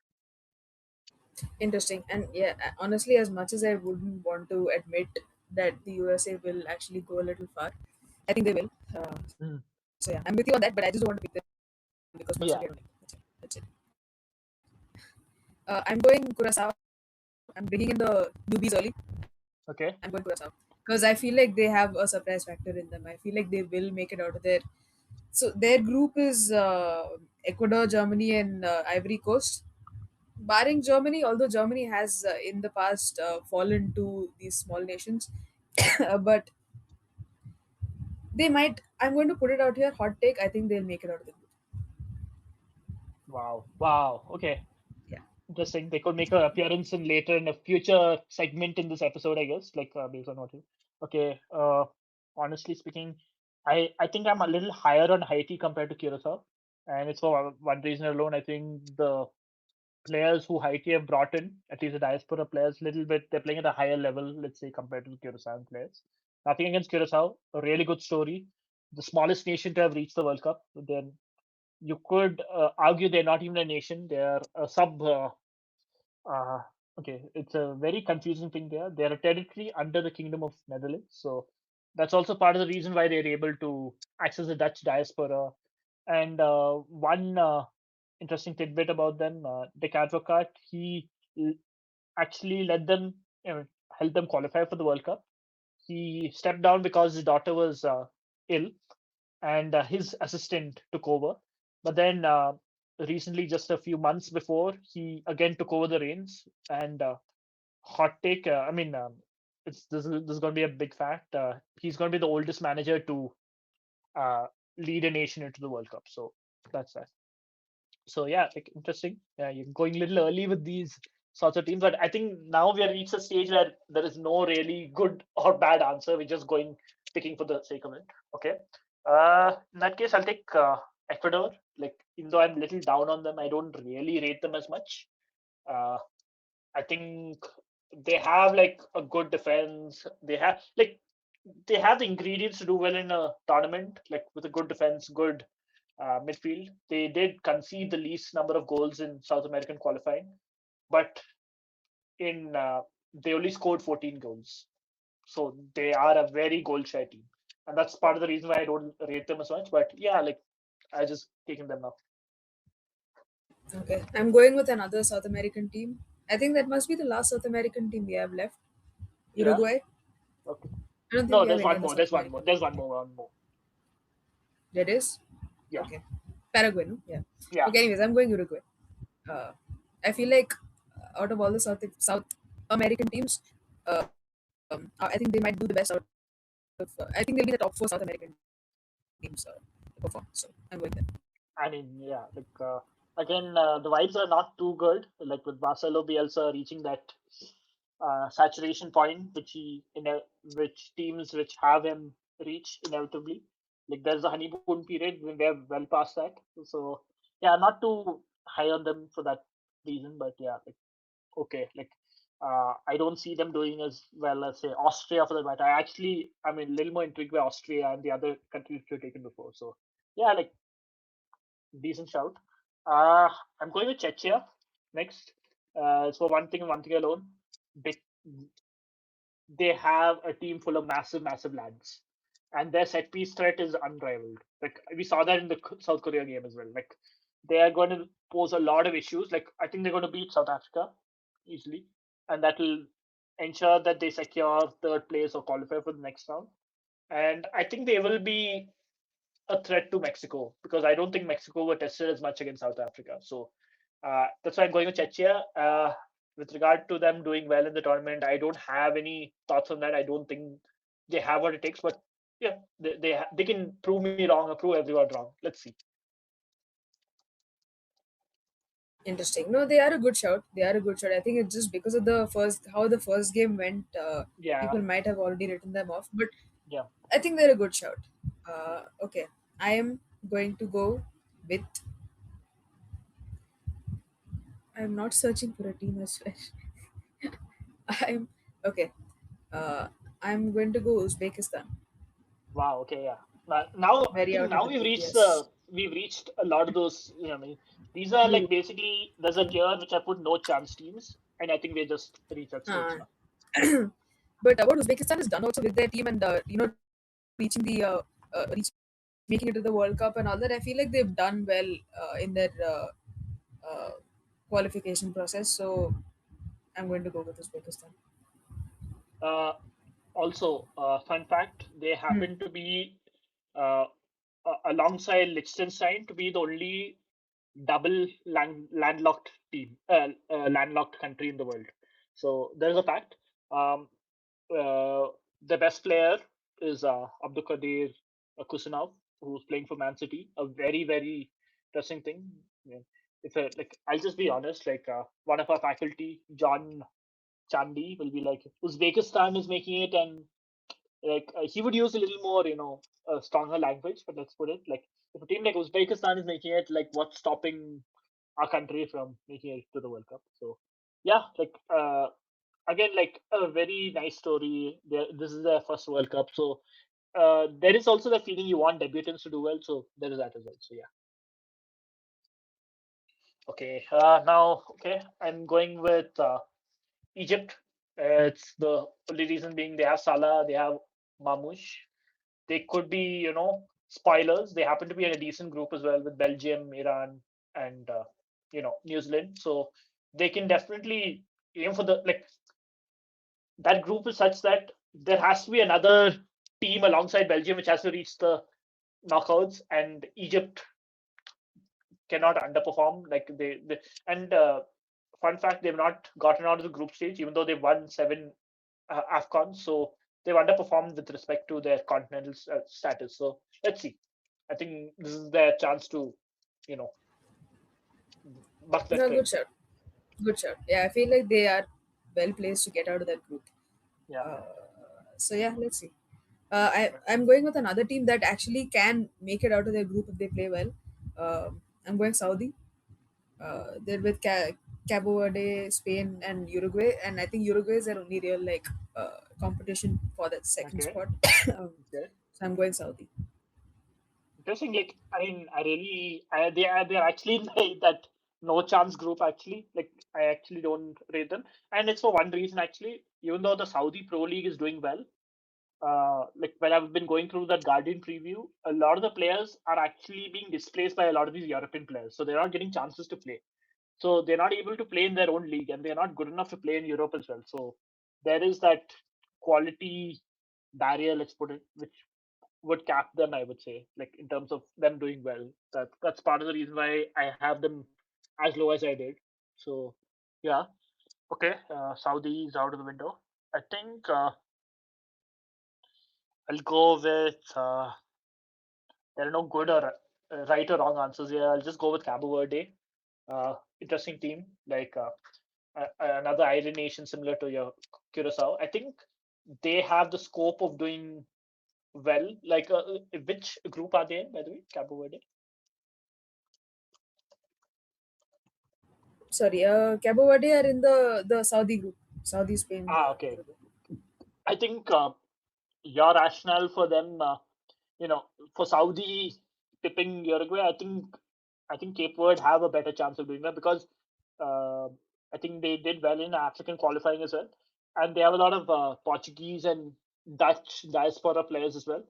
Interesting. And yeah, honestly, as much as I wouldn't want to admit that the USA will actually go a little far, I think they will. Mm. So yeah, I'm with you on that, but I just don't want to pick them because Yeah. personally I don't like them. That's it. I'm going Curacao. I'm bringing in the newbies early. Okay. I'm going Curacao because I feel like they have a surprise factor in them. I feel like they will make it out of there. So their group is Ecuador, Germany, and Ivory Coast. Barring Germany, although Germany has in the past fallen to these small nations, but they might. I'm going to put it out here. Hot take. I think they'll make it out of the group. Wow. Wow. Okay. Yeah. Interesting. They could make an appearance in later in a future segment in this episode, I guess, like based on what you. Okay. Honestly speaking, I think I'm a little higher on Haiti compared to Curacao, and it's for one reason alone. I think the players who Haiti have brought in, at least the diaspora players, little bit they're playing at a higher level, let's say, compared to the Curacao players. Nothing against Curacao, a really good story. The smallest nation to have reached the World Cup. Then you could argue they're not even a nation; they're a sub. Uh, okay, it's a very confusing thing there. They're a territory under the Kingdom of Netherlands, so that's also part of the reason why they're able to access the Dutch diaspora. And one interesting tidbit about them, Dick Advocat, he l- actually let them, help them qualify for the World Cup. He stepped down because his daughter was ill, and his assistant took over. But then recently, just a few months before, he again took over the reins. And hot take, I mean, this is going to be a big fact. He's going to be the oldest manager to uh, lead a nation into the World Cup. So that's that. So yeah, like interesting. Yeah, you're going a little early with these sorts of teams, but I think now we have reached a stage where there is no really good or bad answer. We're just going picking for the sake of it. Okay. In that case, I'll take Ecuador. Like, even though I'm a little down on them, I don't really rate them as much. Uh, I think they have like a good defense. They have the ingredients to do well in a tournament, like with a good defense, good midfield. They did concede the least number of goals in South American qualifying, but in they only scored 14 goals. So they are a very goal shy team, and that's part of the reason why I don't rate them as much. But yeah, like I just taking them now. Okay, I'm going with another South American team. I think that must be the last South American team we have left. Yeah. Uruguay. Okay. I don't think No, we have there's any one other more. South There's one more. American There's team. one more. One more. That is Yeah. okay. Paraguay, no? Yeah. Yeah. Okay. Anyways, I'm going Uruguay. Uh, I feel like out of all the South American teams, I think they might do the best out of. I think they'll be the top four South American teams to perform. So I'm going there. I mean, yeah. Like again, the vibes are not too good. Like with Marcelo Bielsa reaching that saturation point, which teams which have him reach inevitably. Like there's a honeymoon period when they're well past that. So yeah, not too high on them for that reason. But yeah, like okay, like I don't see them doing as well as say Austria for the matter. I'm a little more intrigued by Austria and the other countries which we've taken before. So yeah, like decent shout. Uh, I'm going with Czechia next. It's for one thing and one thing alone. They, they have a team full of massive, massive lads, and their set piece threat is unrivaled. Like we saw that in the South Korea game as well. Like they are going to pose a lot of issues. Like I think they're going to beat South Africa easily, and that will ensure that they secure third place or qualify for the next round. And I think they will be a threat to Mexico because I don't think Mexico were tested as much against South Africa. So that's why I'm going with Czechia. With regard to them doing well in the tournament, I don't have any thoughts on that. I don't think they have what it takes, but yeah, they can prove me wrong or prove everyone wrong. Let's see. Interesting. No, they are a good shout. They are a good shout. I think it's just because of the first how the first game went. Yeah, People might have already written them off, but yeah. I think they're a good shout. Okay, I am going to go with. I'm not searching for a team as well. I'm okay. Uh, I'm going to go Uzbekistan. Wow. Okay. Yeah. Now I Very think out of now the blue. Yes. we've reached a lot of those. I mean, these are like Blue. basically there's a tier which I put no chance teams, and I think we just reach that stage Uh, now. but what Uzbekistan has done also with their team and reaching the making it to the World Cup and all that, I feel like they've done well in their uh, qualification process. So I'm going to go with Uzbekistan. Uh, Also, fun fact: they Hmm. happen to be uh, alongside Liechtenstein to be the only double landlocked landlocked country in the world. So there's a fact. Um, the best player is Abdulkadir Kusanov, who's playing for Man City. A very very interesting thing. Yeah. If like I'll just be honest, like one of our faculty, John Chandi, will be like Uzbekistan is making it, and like he would use a little more, stronger language. But let's put it like if a team like Uzbekistan is making it, like what's stopping our country from making it to the World Cup? So yeah, like again, like a very nice story. This is their first World Cup, so there is also the feeling you want debutants to do well. So there is that as well. So yeah. Okay. Now, okay, I'm going with Egypt. It's the only reason being they have Salah, they have Mamouche. They could be, spoilers. They happen to be in a decent group as well with Belgium, Iran, and New Zealand. So they can definitely aim for the like that group is such that there has to be another team alongside Belgium which has to reach the knockouts, and Egypt cannot underperform. Like they and fun fact, they've not gotten out of the group stage even though they've won seven Afcons. So they've underperformed with respect to their continental status. So let's see. I think this is their chance to, you know, buck that No, trend. good shout. Good shout. Yeah, I feel like they are well placed to get out of that group. Yeah. Uh, so yeah, let's see. I'm going with another team that actually can make it out of their group if they play well. I'm going Saudi. They're with Cabo Verde, Spain, and Uruguay, and I think Uruguay is their only real competition for that second Okay. spot. Okay. So I'm going Saudi. Interesting. Like, I mean, they're actually in that no chance group. Actually, like, I actually don't rate them, and it's for one reason. Actually, even though the Saudi Pro League is doing well, like when I've been going through that Guardian preview, a lot of the players are actually being displaced by a lot of these European players, so they're not getting chances to play. So they're not able to play in their own league, and they're not good enough to play in Europe as well. So there is that quality barrier, let's put it, which would cap them, I would say, like in terms of them doing well. That's part of the reason why I have them as low as I did. So yeah, okay, Saudi is out of the window. I think I'll go with. There are no good or right or wrong answers here. I'll just go with Cabo Verde. Interesting team, like another island nation similar to your Curacao. I think they have the scope of doing well. Like, which group are they in, by the way? Cabo Verde. Sorry, Cabo Verde are in the Saudi group, Saudi Spain. Okay. I think your rationale for them, you know, for Saudi tipping Uruguay, I think Cape Verde have a better chance of doing that because uh, I think they did well in African qualifying as well, and they have a lot of Portuguese and Dutch diaspora players as well.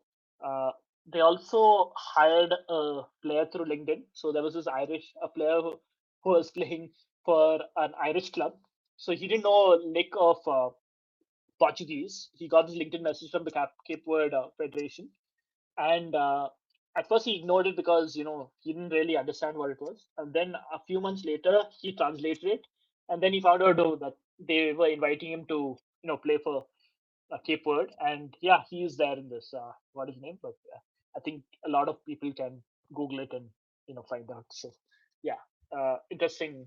Uh, they also hired a player through LinkedIn. So there was this Irish a player who was playing for an Irish club. So he didn't know a lick of Portuguese. He got this LinkedIn message from the Cape Verde Federation, and at first he ignored it because he didn't really understand what it was. And then a few months later, he translated it, and then he found out that they were inviting him to play for Cape Verde, and yeah, he is there in this. What is his name? But I think a lot of people can Google it and find out. So yeah, interesting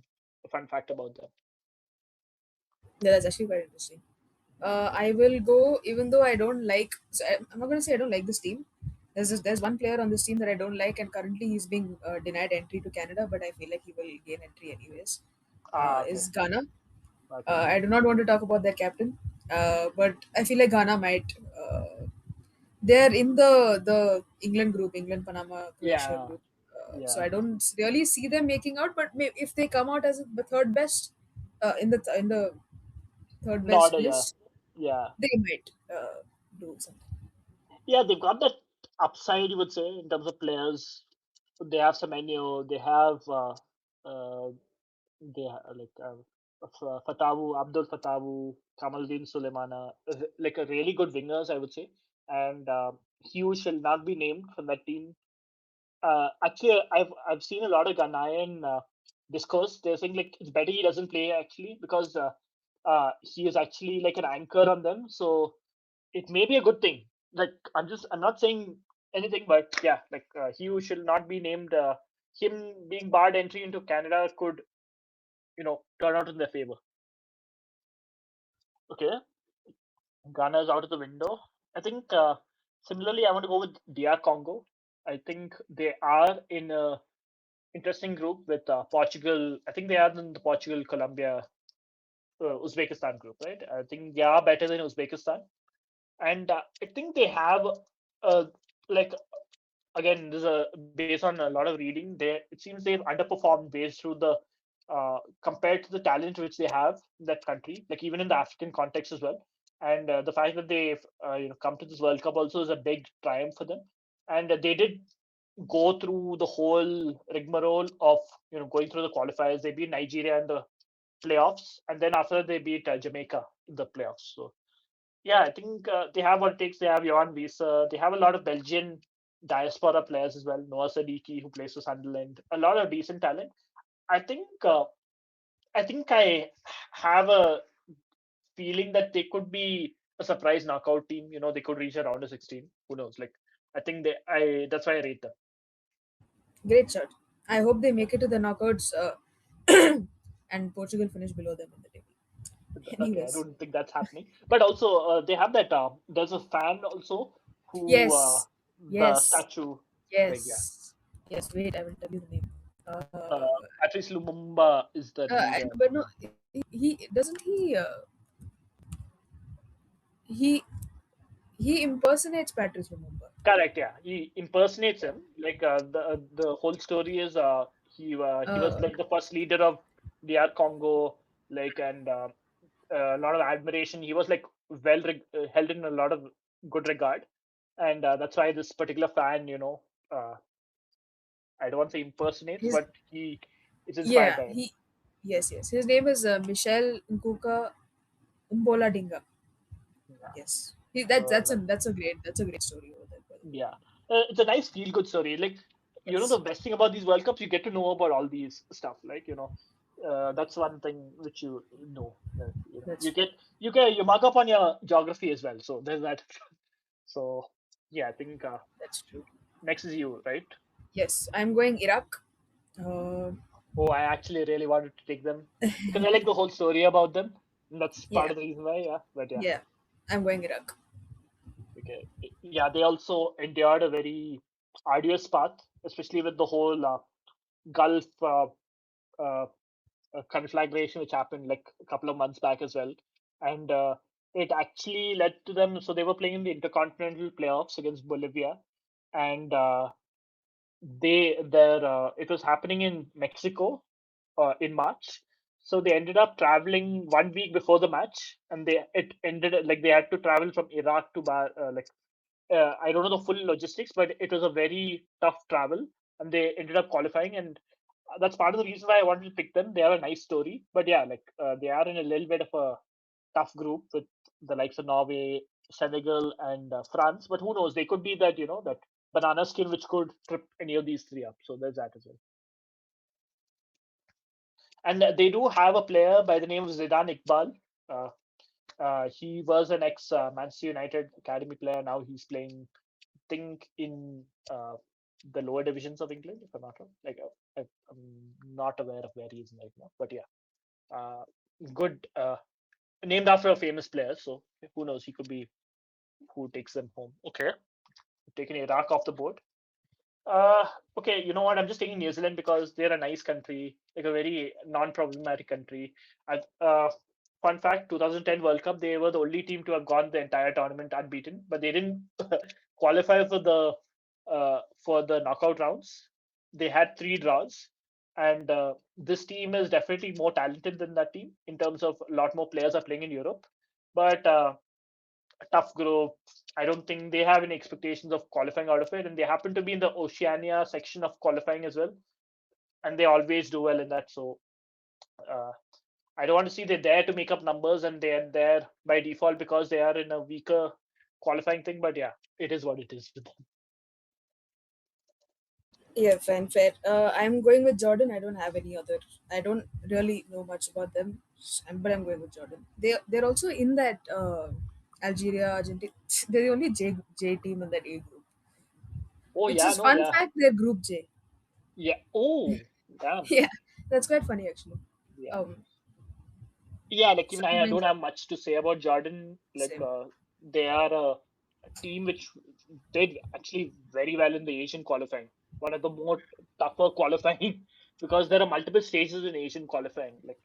fun fact about that. Yeah, that's actually quite interesting. I will go, even though I don't like. So I'm not going to say I don't like this team. There's one player on this team that I don't like, and currently he's being denied entry to Canada, but I feel like he will gain entry anyways. Okay, Is Ghana. okay, I do not want to talk about their captain, but I feel like Ghana might. They're in the England group, England, Panama, Croatia yeah, group. So yeah. I don't really see them making out. But if they come out as the third best, in the third Not best a yeah, list, yeah. they might do something. Yeah, they've got that upside, you would say, in terms of players. They have Semenyo, uh, like Fatawu, Abdul Fatawu, Kamaldeen Suleimana, like a really good wingers, I would say. And Hugh shall not be named from that team. Actually, I've seen a lot of Ghanaian discourse. They're saying like it's better he doesn't play actually because he is actually like an anchor on them. So it may be a good thing. Like I'm not saying anything, but yeah, like he should not be named. Him being barred entry into Canada could turn out in their favor. Okay, Ghana is out of the window. I think similarly, I want to go with DR Congo. I think they are in a interesting group with Portugal. I think they are in the Portugal, Colombia, Uzbekistan group, right? I think they are better than Uzbekistan, and I think they have like again, this is based on a lot of reading. It seems they've underperformed based through the compared to the talent which they have in that country, like even in the African context as well. And the fact that they've come to this World Cup also is a big triumph for them. And they did go through the whole rigmarole of going through the qualifiers. They beat Nigeria in the playoffs, and then after they beat Jamaica in the playoffs. So yeah, I think they have what it takes. They have Johan Wieser. They have a lot of Belgian diaspora players as well. Noah Sadiki, who plays for Sunderland. A lot of decent talent. I think. I have a feeling that they could be a surprise knockout team. They could reach a round of 16. Who knows? Like, I think they. I That's why I rate them. Great shot. I hope they make it to the knockouts, and Portugal finish below them in the table. Okay, I Anyways, don't think that's happening. But also, they have that. There's a fan also who yes, the yes, statue. Like yeah, yes, yes. Wait, I will tell you the name. uh, Patrice Lumumba is the leader. But no, he doesn't he he impersonates Patrice Lumumba. Correct. Yeah, he impersonates him. Like the whole story is he was Uh, like the first leader of DR Congo. Like and a lot of admiration. He was like held in a lot of good regard, and that's why this particular fan, uh, I don't want to say impersonates, His but he is inspired yeah, by him. he yes, yes. His name is Michelle Nkuka Umbola Dinga. Yeah. Yes. He, So that's a great story over there, by the way. yeah, it's a nice feel good story. Like, Yes. the best thing about these World Cups, you get to know about all these stuff. Like, that's one thing which that, That's true. you mark up on your geography as well. So there's that. So yeah, I think That's true. next is you, right? Yes, I'm going Iraq. Uh, Oh, I actually really wanted to take them because I like the whole story about them. And that's part yeah, of the reason why. Yeah, but yeah, yeah. I'm going Iraq. okay. Yeah, they also endured a very arduous path, especially with the whole Gulf uh, conflagration, which happened like a couple of months back as well, and it actually led to them. So they were playing in the intercontinental playoffs against Bolivia, and it was happening in Mexico in March. So they ended up traveling 1 week before the match, and it ended like they had to travel from Iraq to I don't know the full logistics, but it was a very tough travel, and they ended up qualifying, and that's part of the reason why I wanted to pick them. They have a nice story, but yeah, like they are in a little bit of a tough group with the likes of Norway, Senegal, and France. But who knows? They could be that banana skin which could trip any of these three up. So there's that as well. And they do have a player by the name of Zidane Iqbal. Uh, he was an ex Manchester United academy player. Now he's playing think in the lower divisions of England, if I'm not wrong. Like I'm not aware of where he is right now, but yeah, good. Named after a famous player, so who knows? He could be who takes them home. Okay, taking Iraq off the board. Uh, okay, you know what? I'm just taking New Zealand because they're a nice country, like a very non-problematic country. And, fun fact: 2010 World Cup, they were the only team to have gone the entire tournament unbeaten, but they didn't qualify for the knockout rounds. They had three draws, and this team is definitely more talented than that team in terms of a lot more players are playing in Europe. But a tough group. I don't think they have any expectations of qualifying out of it, and they happen to be in the Oceania section of qualifying as well, and they always do well in that. So uh, I don't want to see they're there to make up numbers and they're there by default because they are in a weaker qualifying thing. But yeah, it is what it is with them. Yeah, fine, fair. I'm going with Jordan. I don't have any other. I don't really know much about them, but I'm going with Jordan. They're also in that Algeria, Argentina. They're the only J team in that A group, Oh which yeah, is no, fun yeah, fact. They're Group J. yeah. Oh, damn, Yeah, that's quite funny actually. yeah. Um, Yeah, like so even I'm I going don't have Jordan. much to say about Jordan. Like Same. they are a team which did actually very well in the Asian qualifying. One of the more tougher qualifying because there are multiple stages in Asian qualifying. Like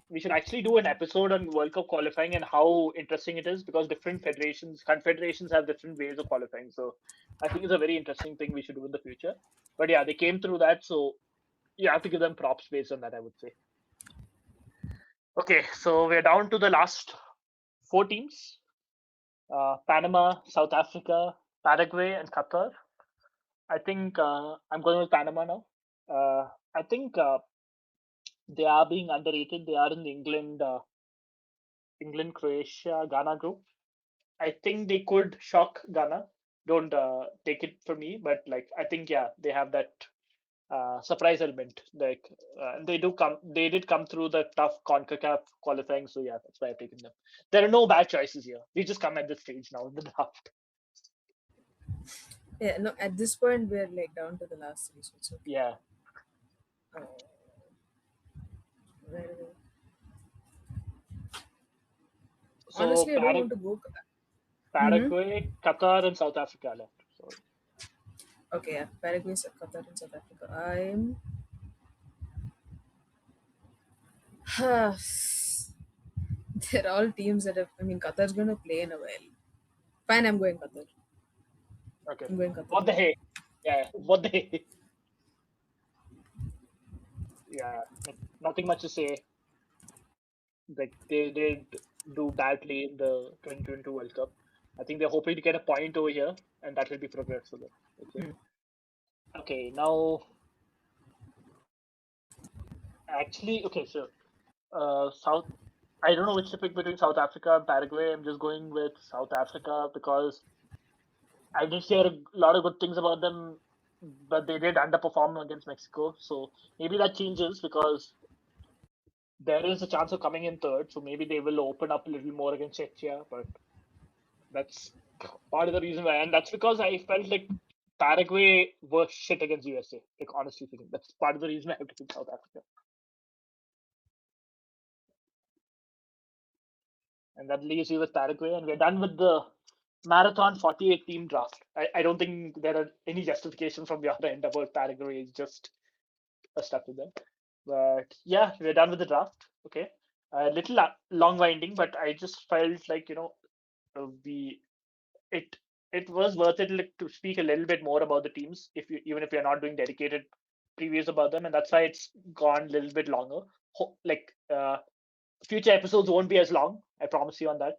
we should actually do an episode on World Cup qualifying and how interesting it is because different confederations have different ways of qualifying. So I think it's a very interesting thing we should do in the future. But yeah, they came through that, so you have to give them props based on that, I would say. Okay, so we're down to the last four teams: Panama, South Africa, Paraguay, and Qatar. I think I'm going with Panama now. I think they are being underrated. They are in the England, Croatia, Ghana group. I think they could shock Ghana. Don't take it from me, but like I think yeah, they have that surprise element. Like they did come through the tough Concacaf qualifying. So yeah, that's why I've taken them. There are no bad choices here. We just come at this stage now in the draft. Yeah, no. At this point, we're like down to the last three, so it's okay. Yeah. Uh, where are we? So Honestly, I don't want to go. Mm-hmm. Paraguay, Qatar, and South Africa left. So Okay, yeah. Paraguay, Qatar, and South Africa. I'm. They're all teams that have. I mean, Qatar's going to play in a while. Fine, I'm going Qatar. okay. I'm going Qatar. What the hey? Yeah. What the hey? Yeah. Nothing much to say. Like they did do badly in the 2022 World Cup. I think they're hoping to get a point over here, and that will be progress for them. Okay. Hmm. Okay. Now, actually, okay. So, South. I don't know which to pick between South Africa and Paraguay. I'm just going with South Africa because I did hear a lot of good things about them, but they did underperform against Mexico. So maybe that changes because there is a chance of coming in third. So maybe they will open up a little more against Czechia. But that's part of the reason why, and that's because I felt like Paraguay were shit against USA. Like honestly speaking, that's part of the reason I have to pick South Africa, and that leaves you with Paraguay, and we're done with the marathon 48 team draft. I don't think there are any justification from your end about Paraguay is just stuck with them. But yeah, we're done with the draft. Okay, a little long winding, but I just felt like we it it was worth it like, to speak a little bit more about the teams if you even if you're not doing dedicated previews about them, and that's why it's gone a little bit longer. Like future episodes won't be as long. I promise you on that,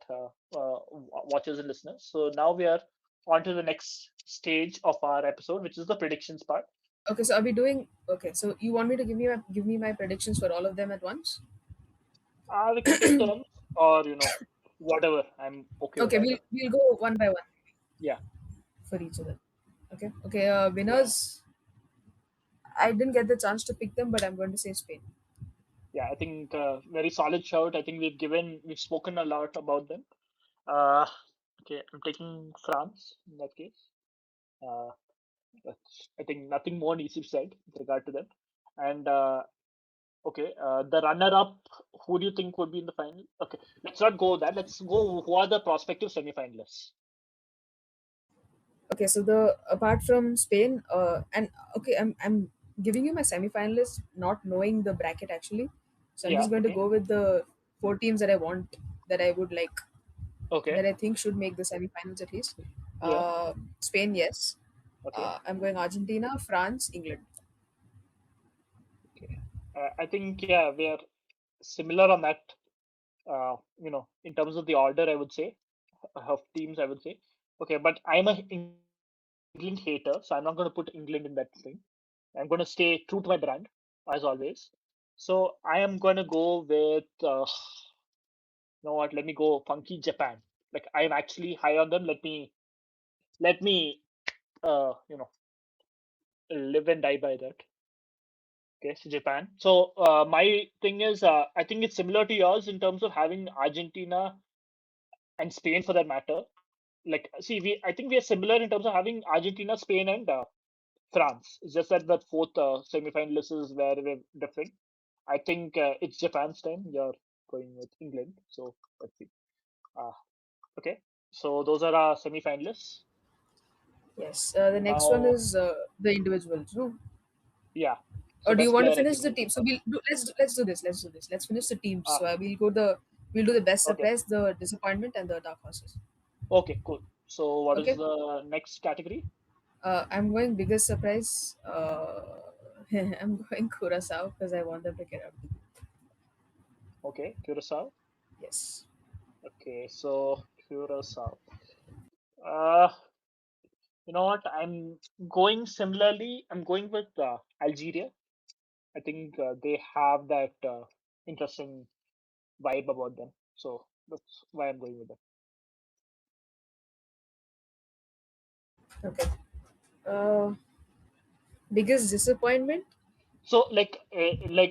watchers and listeners. So now we are on to the next stage of our episode, which is the predictions part. Okay, so are we doing? Okay, so you want me to give me my predictions for all of them at once? We can take turns, or whatever. I'm okay with Okay, either. we'll go one by one Yeah, for each of them. Okay. Okay. yeah, Winners. I didn't get the chance to pick them, but I'm going to say Spain. yeah. I think very solid shout. I think we've spoken a lot about them. Uh, okay, I'm taking France in that case. Uh, I think nothing more needs to be said with regard to them. And okay, the runner-up, who do you think would be in the final? Okay, let's not go that. Let's go who are the prospective semi-finalists. Okay, so the apart from Spain, and okay, I'm giving you my semi-finalists, not knowing the bracket actually. So I'm Yeah, just going to okay, go with the four teams that I want, that I would like, okay, that I think should make the semi-finals at least. yeah, Spain, yes. okay, I'm going Argentina, France, England. okay. I think yeah, we are similar on that. In terms of the order, I would say of teams, I would say. Okay, but I'm a England hater, so I'm not going to put England in that thing. I'm going to stay true to my brand as always. So I am going to go with, you know what? Let me go funky Japan. Like I'm actually high on them. Let me live and die by that. Okay, so Japan. So my thing is, I think it's similar to yours in terms of having Argentina and Spain for that matter. Like, see, I think we are similar in terms of having Argentina, Spain, and France. It's just that the fourth semi-finalist is where we're different. I think it's Japan's time. You're going with England. So let's see. Uh, okay. So those are our semi-finalists. Yes. The next one Now, is the individuals. No. yeah. So Or do you best want to player finish the recognition team? So first. let's do this. Let's do this. Let's finish the teams. Ah, So we'll do the best okay. surprise, the disappointment, and the dark horses. Okay, cool. So what is Okay. the next category? I'm going biggest surprise. I'm going Curacao because I want them to get out. Okay, Curacao. Yes. Okay, so Curacao. Uh, you know what? I'm going similarly. I'm going with Algeria. I think they have that interesting vibe about them. So that's why I'm going with them. Okay. Uh, Biggest disappointment. So like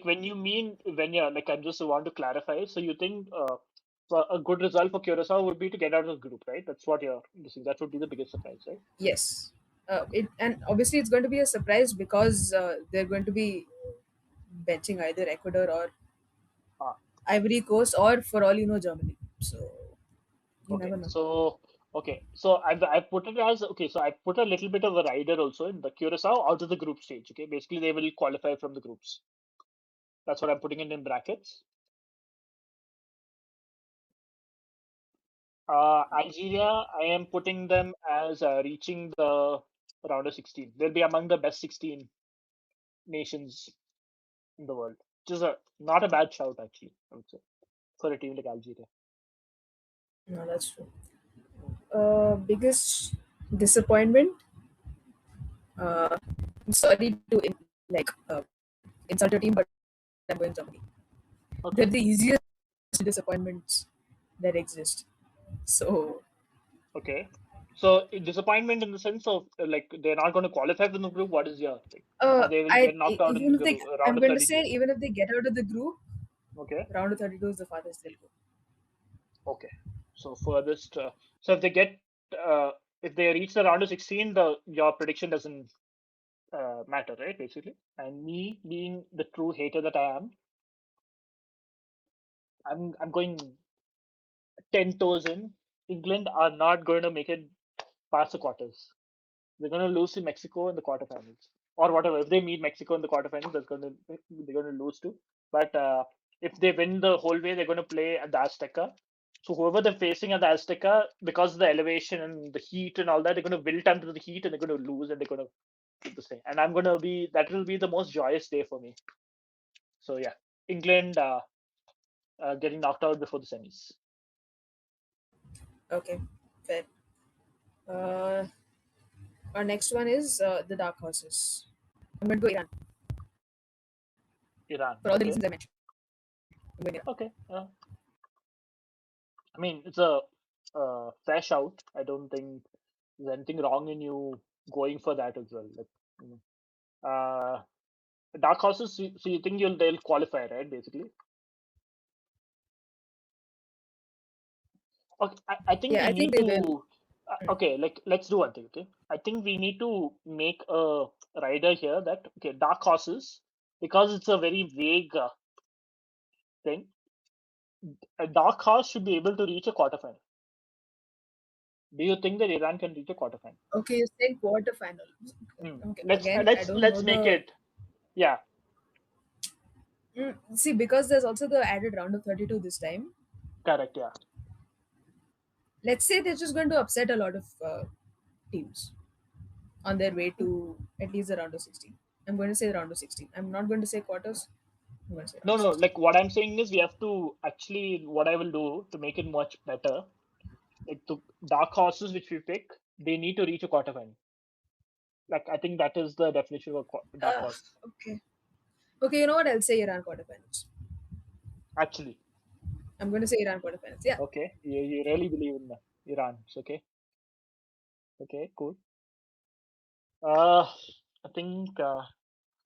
when you mean when you're like I just want to clarify. So you think a good result for Curacao would be to get out of the group, right? That's what you're saying. That would be the biggest surprise, right? Yes. Okay. It and obviously it's going to be a surprise because they're going to be benching either Ecuador or Ah, Ivory Coast, or for all you know, Germany. So you okay. never know. So I put it as okay. So I put a little bit of a rider also in the Curacao out of the group stage. Okay, basically they will qualify from the groups. That's what I'm putting it in brackets. Algeria, I am putting them as reaching the round of 16. They'll be among the best 16 nations in the world, which is not a bad shout, actually, I would say. for a team like Algeria. No, that's true. Mm. Biggest disappointment. Uh, I'm sorry to like insult your team, but I'm going Germany. They're Okay, the easiest disappointments that exist. So okay. So disappointment in the sense of like they're not going to qualify for the group. What is your like? Or they will get knocked out in even the if they, round I'm of going to say 32. even if they get out of the group, Okay, round of 32 is the farthest they'll go. okay. So furthest. So if they get if they reach the round of 16, the your prediction doesn't matter, right? Basically, and me being the true hater that I am, I'm going 10 toes in. England are not going to make it past the quarters. They're going to lose to Mexico in the quarterfinals or whatever. If they meet Mexico in the quarterfinals, they're going to lose to. But if they win the whole way, they're going to play at the Azteca. So whoever they're facing at the Azteca, because of the elevation and the heat and all that, they're going to wilt under the heat and they're going to lose and they're going to keep the same. And I'm going to be that will be the most joyous day for me. So yeah, England getting knocked out before the semis. Okay, fair. Uh, our next one is the dark horses. I'm going to go Iran Iran. for all the Okay. reasons I mentioned. I'm going Iran. Okay. I mean, it's a fresh out. I don't think there's anything wrong in you going for that as well. Like, you know, dark horses. So you think they'll qualify, right? Basically. Okay. I think Yeah, we I think need they will. to. Okay, like let's do one thing. Okay, I think we need to make a rider here that okay, dark horses because it's a very vague thing. A dark horse should be able to reach a quarterfinal. Do you think that Iran can reach a quarterfinal? Okay, you're saying quarterfinal. Hmm. Okay, Let's again, I let's don't know let's make the. it. Yeah, See, because there's also the added round of 32 this time. correct. Yeah. Let's say they're just going to upset a lot of teams on their way to at least the round of 16. I'm going to say the round of 16. I'm not going to say quarters. I'm going to say round No, of no. 16. Like what I'm saying is, we have to actually. What I will do to make it much better, like the dark horses which we pick, they need to reach a quarterfinal. Like I think that is the definition of a dark Uh, horse. okay. Okay, you know what? I'll say Iran quarterfinals. Actually, I'm going to say Iran quarterfinals. Yeah. okay. You really believe in Iran? It's okay. Okay, cool. I think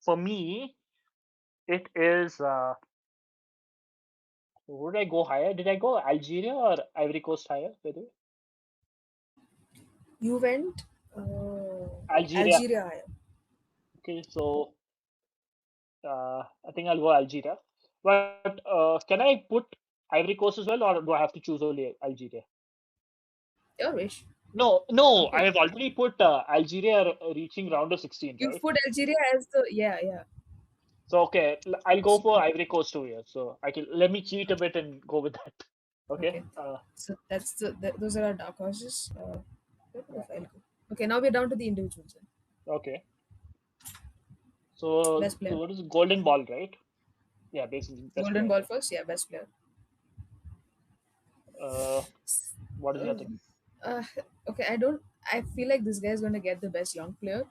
for me, it is. Would I go higher? Did I go Algeria or Ivory Coast higher? By the way, You went Algeria. Algeria higher. Okay, so I think I'll go Algeria. But can I put Ivory Coast as well, or do I have to choose only Algeria? Your wish. No, no, Up to I you. have already put Algeria reaching round of 16, You've right? put Algeria as the. Yeah, yeah. So okay, I'll go for Ivory Coast too here. So I can let me cheat a bit and go with that. Okay. Okay. So that's those are our dark horses. Where did the Yeah. file go? Okay, now we're down to the individuals. Then. Okay. So Best player. what is it? Golden ball, right? Yeah, basically best Golden player. ball Yeah. first. Yeah, best player. Uh, what is your Uh, thing? uh, okay, I don't. I feel like this guy is going to get the best young player.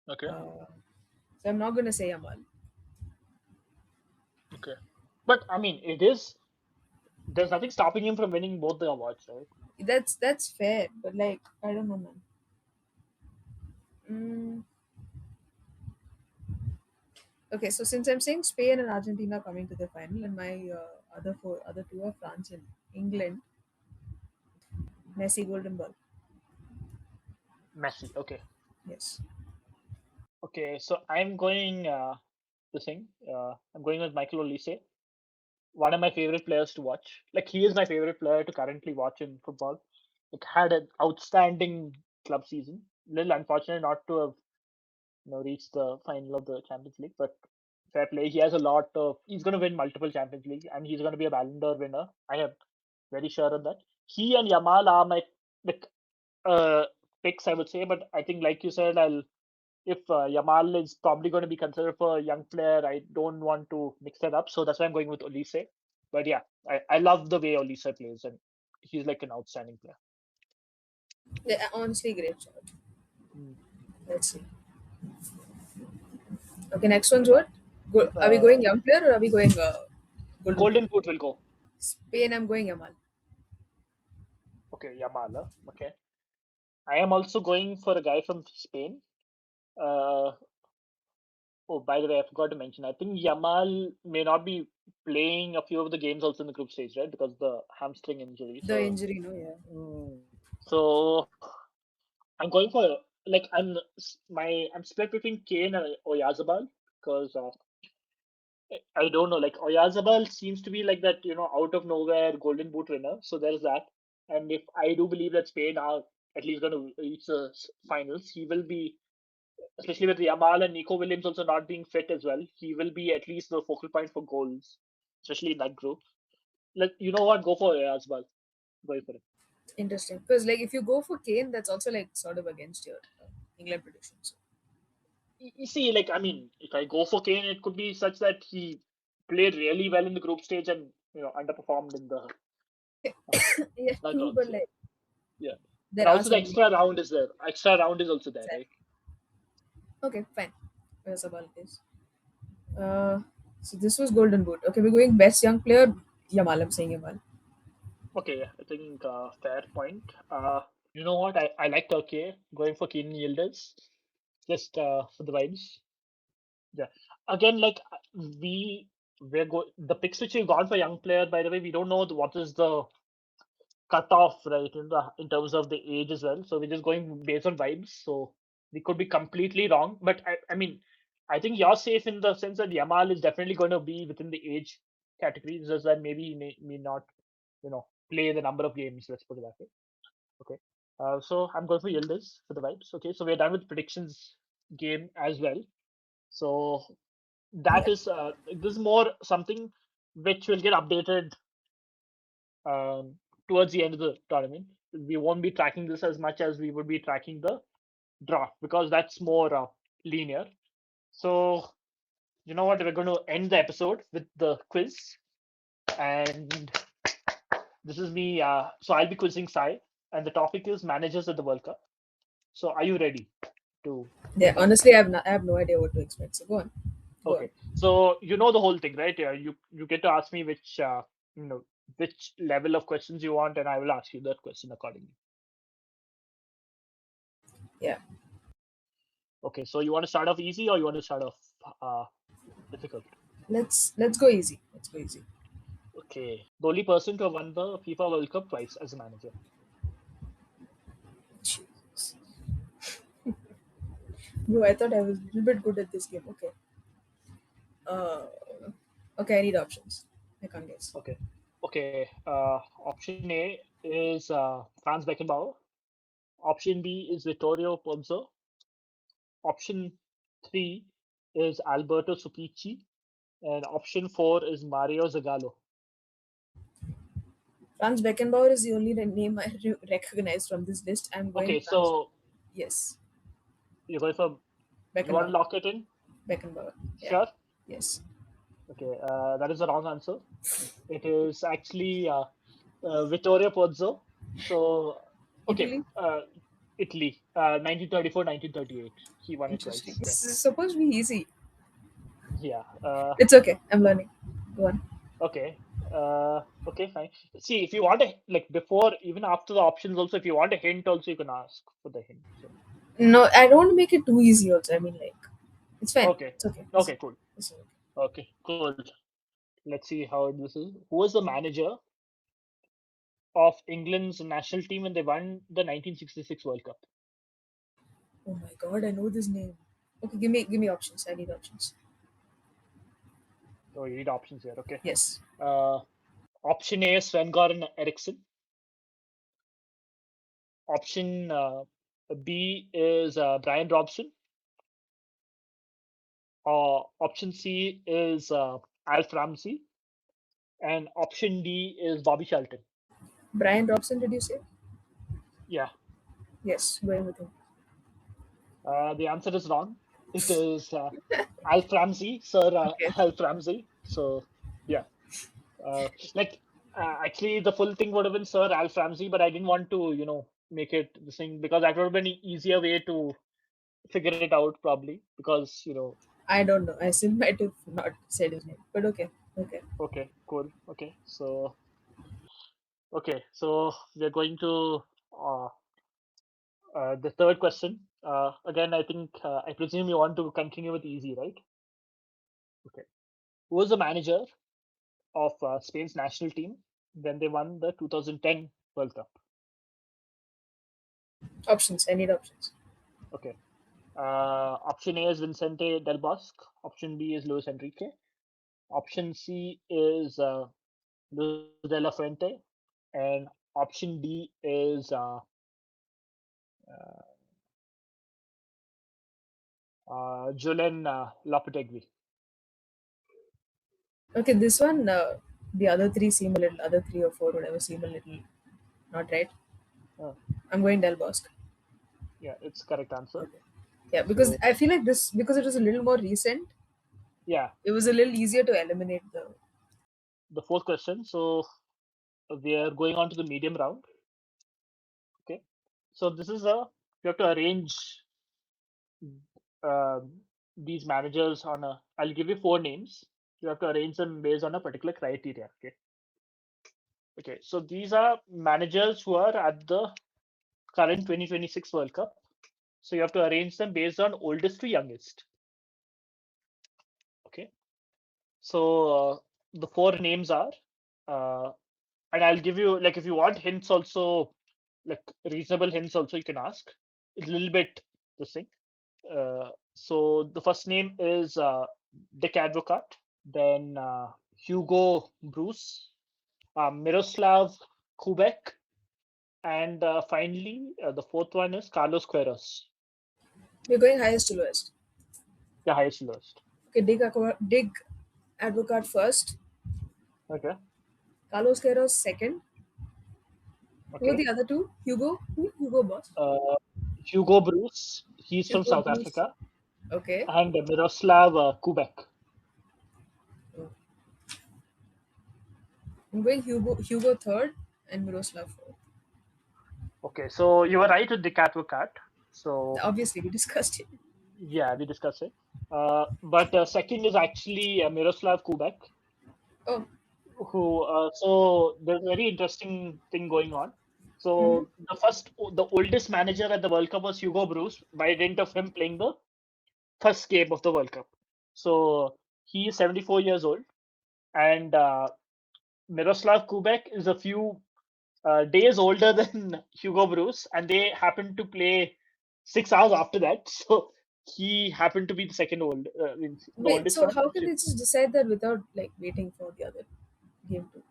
Okay. So I'm not going to say Amal. Okay. But I mean, it is. There's nothing stopping him from winning both the awards, right? That's fair, but like I don't know, man. Mm, okay, so since I'm saying Spain and Argentina coming to the final, and my other two are France and England, Messi golden ball. Messi. Okay. Yes. Okay. So I'm going this thing. I'm going with Michael Olise, one of my favorite players to watch. Like he is my favorite player to currently watch in football. Like had an outstanding club season. Little unfortunate not to have reached the final of the Champions League, but fair play. He has a lot of. He's going to win multiple Champions League, and he's going to be a Ballon d'Or winner. I am very sure of that. He and Yamal are my like uh, picks, I would say. But I think, like you said, I'll if Yamal is probably going to be considered for a young player, I don't want to mix that up. So that's why I'm going with Olise. But yeah, I love the way Olise plays, and he's like an outstanding player. Yeah, honestly, great shot. Mm. Let's see. Okay, next one's what? Are we Uh, going young player or are we going golden boot? Golden Boot will go. Spain, I'm going Yamal. Okay, Yamal. Okay. I am also going for a guy from Spain. Uh, oh, by the way, I forgot to mention. I think Yamal may not be playing a few of the games also in the group stage, right? Because the hamstring injury. The So, injury, no, yeah. so I'm going for like I'm split between Kane and Oyazabal because I don't know. Like Oyazabal seems to be like that, out of nowhere Golden Boot winner. So there's that. And if I do believe that Spain are at least going to reach the finals, he will be, especially with Yamal and Nico Williams also not being fit as well. He will be at least the focal point for goals, especially in that group. Like you know what, go for Oyazabal. Go for it. Interesting. Because like if you go for Kane, that's also like sort of against your England predictions. You see, like I mean, if I go for Kane, it could be such that he played really well in the group stage and underperformed in the Yeah, true, knockouts. but Yeah, like yeah. And there are also the some extra round is there. Extra round is also there, right? okay, fine. Where's about this? Uh, so this was Golden Boot. Okay, we're going best young player. Yamal, I'm saying Yamal. Okay, yeah, I think fair point. You know what? I like Turkey going for Keenan Yildiz just for the vibes. Yeah. Again, like the picks which we've gone for young player. By the way, we don't know what is the cutoff, right? In terms of the age as well. So we're just going based on vibes. So we could be completely wrong. But I mean, I think you're safe in the sense that Yamal is definitely going to be within the age category. Just that maybe he may not, play the number of games. Let's put it that way. Okay. So I'm going for Yildiz for the vibes. Okay. So we're done with predictions game as well. So that Yeah, is this is more something which will get updated um, towards the end of the tournament. We won't be tracking this as much as we would be tracking the draft because that's more linear. So you know what? We're going to end the episode with the quiz, and this is me. So I'll be quizzing Sai, and the topic is managers at the World Cup. So are you ready to yeah. begin? Honestly, I have no idea what to expect. So go on, go on. Okay. So you know the whole thing, right? Yeah. You get to ask me you know which level of questions you want, and I will ask you that question accordingly. Yeah, Okay. So you want to start off easy or you want to start off uh, difficult? let's go easy. Let's go easy. Okay. The only person to have won the FIFA World Cup twice as a manager. Jesus. Bro, I thought I was a little bit good at this game. Okay. Uh, okay. I need options. I can't guess. Okay. Okay. Option A is Franz Beckenbauer. Option B is Vittorio Pozzo. Option 3 is Alberto Supici. And option 4 is Mario Zagallo. Franz Beckenbauer is the only name I recognize from this list. I'm going Okay, Franz. so Yes, you're going for, you want to Beckenbauer. lock it in? Beckenbauer. Yeah. Sure. Yes. Okay, that is the wrong answer. It is actually Vittorio Pozzo. So, okay, Italy. Italy, 1934, 1938. He won it Interesting. twice. Yeah, This is supposed to be easy. yeah. It's okay. I'm learning. Go on. Okay, okay, fine. See, if you want to like before, even after the options, also, if you want a hint, also you can ask for the hint. So, No, I don't want to make it too easy. Also, I mean, like, it's fine. okay, It's okay. okay, cool. It's okay. Okay, cool. Let's see how this is. Who was the manager of England's national team when they won the 1966 World Cup? Oh my god, I know this name. Okay, give me options. I need options. Oh, you need options here. Okay. Yes. Uh, Option A is Sven-Goran Eriksson. Option B is Brian Robson. Option C is Alf Ramsey. And option D is Bobby Charlton. Brian Robson, did you say? Yeah. Yes, going with him. The answer is wrong. It is Alf Ramsey, Sir Okay. Alf Ramsey. So yeah, uh, like actually the full thing would have been Sir Alf Ramsey, but I didn't want to, make it the thing because that would have been an easier way to figure it out probably because I don't know. I still might have not said his name, but okay. Okay. okay, cool, okay, so we're going to uh, the third question. Again, I think I presume you want to continue with easy, right? Okay. Who was the manager of Spain's national team when they won the 2010 World Cup? Options. I need options. Okay. Option A is Vicente Del Bosque. Option B is Luis Enrique. Option C is Luis de la Fuente. And option D is uh, Julen Lopetegui. Okay, this one, the other three seem a little, other three or four, whatever, seem a little not right. Uh, I'm going Del Bosque. yeah, it's correct answer. Okay. Yeah, because So I feel like this, because it was a little more recent, yeah, it was a little easier to eliminate the. the fourth question. So we are going on to the medium round. Okay. So this is a you have to arrange these managers on a. I'll give you four names. You have to arrange them based on a particular criteria. Okay. Okay. So these are managers who are at the current 2026 World Cup. So you have to arrange them based on oldest to youngest. Okay. So the four names are, uh, and I'll give you like if you want hints also, like reasonable hints also you can ask. It's a little bit this thing. So the first name is Dick Advocat, then Hugo Bruce, Miroslav Kubek, and finally the fourth one is Carlos Queiroz, We're going highest to lowest. the highest lowest. Okay, Dig Advocat first, Okay, Carlos Queiroz second. Who are okay. the other two? Hugo? Who? Hugo Boss? Uh, Hugo Bruce, he's from Hugo South Bruce. Africa, Okay. and Miroslav Kubek. I'm going Hugo third and Miroslav fourth. Okay, so you were right with the Advocat. So Obviously, we discussed it. yeah, we discussed it. But second is actually Miroslav Kubek, Oh. who so there's a very interesting thing going on. Mm-hmm. So the oldest manager at the World Cup was Hugo Bruce by dint of him playing the first game of the World Cup. So he is 74 years old, and Miroslav Kubek is a few days older than Hugo Bruce, and they happened to play 6 hours after that. So he happened to be the second means the Wait, oldest so one. how can they just decide that without like waiting for the other game to?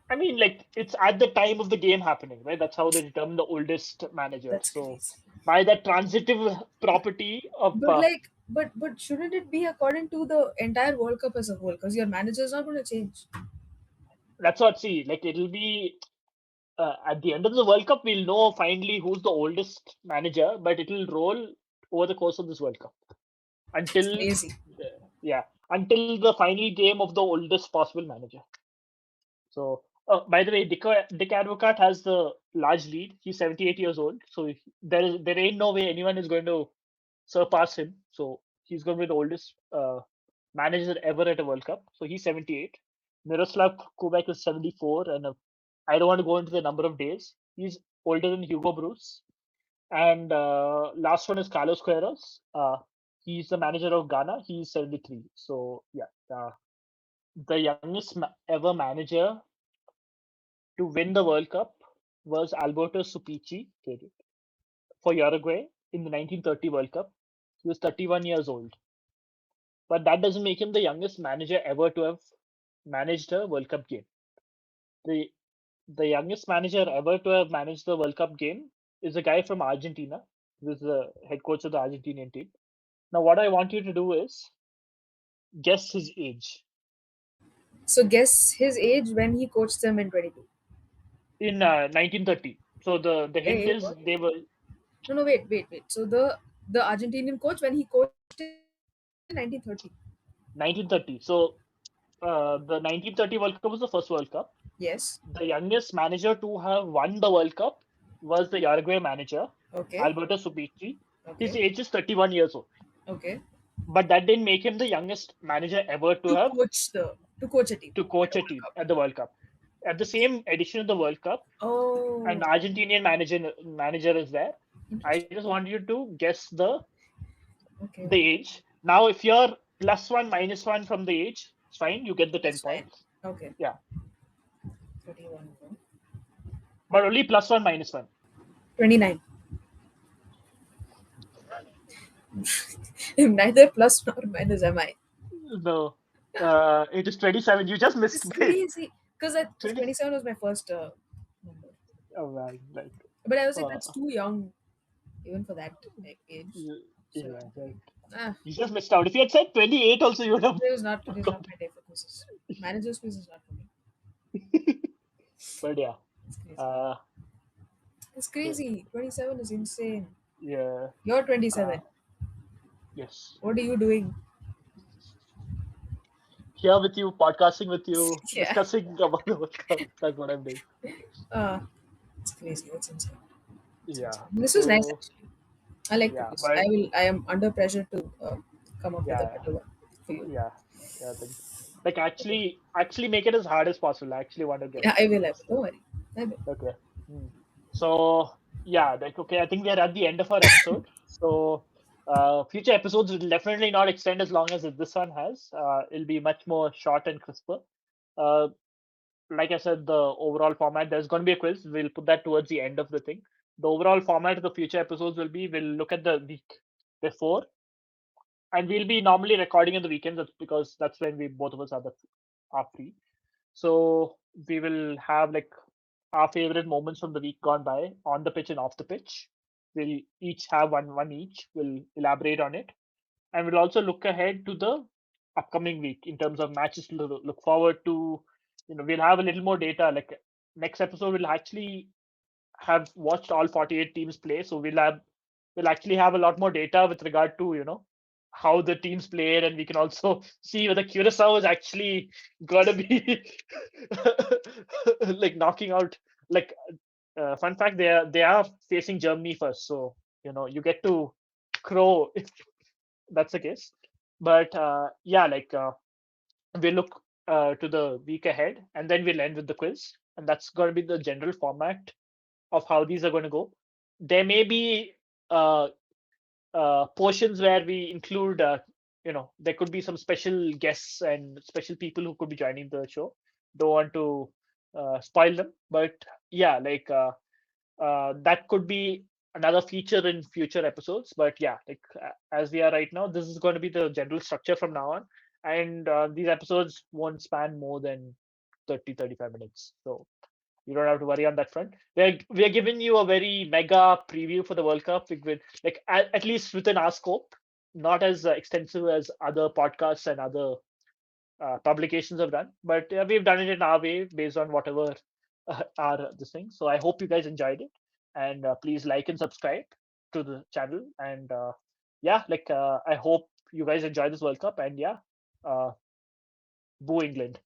I mean, like it's at the time of the game happening, right? That's how they determine the oldest manager. That's So crazy. by that transitive property of But shouldn't it be according to the entire World Cup as a whole? Because your manager is not going to change. that's what see, like it'll be at the end of the World Cup, we'll know finally who's the oldest manager, but it'll roll over the course of this World Cup It's until crazy. yeah, until the final game of the oldest possible manager. So, by the way, Dick Advocat has the large lead. He's 78 years old, so there ain't no way anyone is going to surpass him. So he's going to be the oldest manager ever at a World Cup. So he's 78. Miroslav Kubek is 74, and I don't want to go into the number of days. He's older than Hugo Bruce. And last one is Carlos Queiroz. He's the manager of Ghana. He's 73. So yeah, the youngest ever manager to win the World Cup was Alberto Supici for Uruguay in the 1930 World Cup. He was 31 years old. But that doesn't make him the youngest manager ever to have managed a World Cup game. The the youngest manager ever to have managed the World Cup game is a guy from Argentina, who is the head coach of the Argentinian team. Now, what I want you to do is guess his age So guess his age when he coached them in 22. in 1930. So the hint Hey, is what? they were No, no, wait. So the The Argentinian coach when he coached in 1930. 1930. So the 1930 World Cup was the first World Cup. Yes. The youngest manager to have won the World Cup was the Uruguay manager, Okay. Alberto Subici. His Okay. age is 31 years old. Okay. But that didn't make him the youngest manager ever to To have coach the to coach a team to at coach a a World team Cup. at the World Cup. At the same edition of the World Cup, an Oh, Argentinian manager is there. I interesting. just want you to guess Okay. the age. Now, if you're plus one, minus one from the age, it's fine. You get the 10 That's fine. points. Okay. Yeah, 31. but only plus one, minus one. 29. Neither plus nor minus am I. No, it is 27. You just It's missed by crazy because 20. 27 was my first number. Oh man, like, But I was like, uh, that's too young even for that like age. yeah, So yeah, right. ah, You just missed out. If you had said 28, also you would have today is not got. my day for quizzes. Manager's quiz is not for me. But yeah, It's crazy. uh, It's okay, crazy. 27 is insane. yeah, You're uh, 27. yes. What are you doing? Here with you, podcasting with you, Yeah. discussing about the World Cup. That's what I'm doing. Uh, it's crazy. It's insane. It's Yeah. insane. This was nice So actually. I like yeah, cookies. but I am under pressure to come up with a yeah, better one for you. yeah, yeah. Like actually make it as hard as possible. I actually want to get Yeah, I will. I will. this. Don't worry. I will. Okay. Hmm. So yeah, like okay, I think we are at the end of our episode. So future episodes will definitely not extend as long as this one has. It'll be much more short and crisper. Uh, like I said, the overall format, there's going to be a quiz. We'll put that towards the end of the thing. The overall format of the future episodes will be we'll look at the week before, and we'll be normally recording in the weekends because that's when we both of us are free. So we will have like our favorite moments from the week gone by on the pitch and off the pitch. We'll each have one each. We'll elaborate on it, and we'll also look ahead to the upcoming week in terms of matches to look forward to. We'll have a little more data. Like next episode, we'll actually have watched all 48 teams play, so we'll actually have a lot more data with regard to how the teams played, and we can also see whether Curacao is actually gonna be like knocking out. Like fun fact, they are facing Germany first, so you get to crow if that's the case. But yeah, like we look to the week ahead, and then we'll end with the quiz, and that's going to be the general format of how these are going to go. There may be uh, portions where we include, there could be some special guests and special people who could be joining the show. Don't want to spoil them, but yeah, like that could be another feature in future episodes. But yeah, like as we are right now, this is going to be the general structure from now on, and these episodes won't span more than 30-35 minutes. So you don't have to worry on that front. We are giving you a very mega preview for the World Cup, with like at least within our scope, not as extensive as other podcasts and other publications have done, but we've done it in our way based on whatever are this thing. So I hope you guys enjoyed it, and please like and subscribe to the channel. And yeah, like I hope you guys enjoy this World Cup, and yeah, uh, boo England.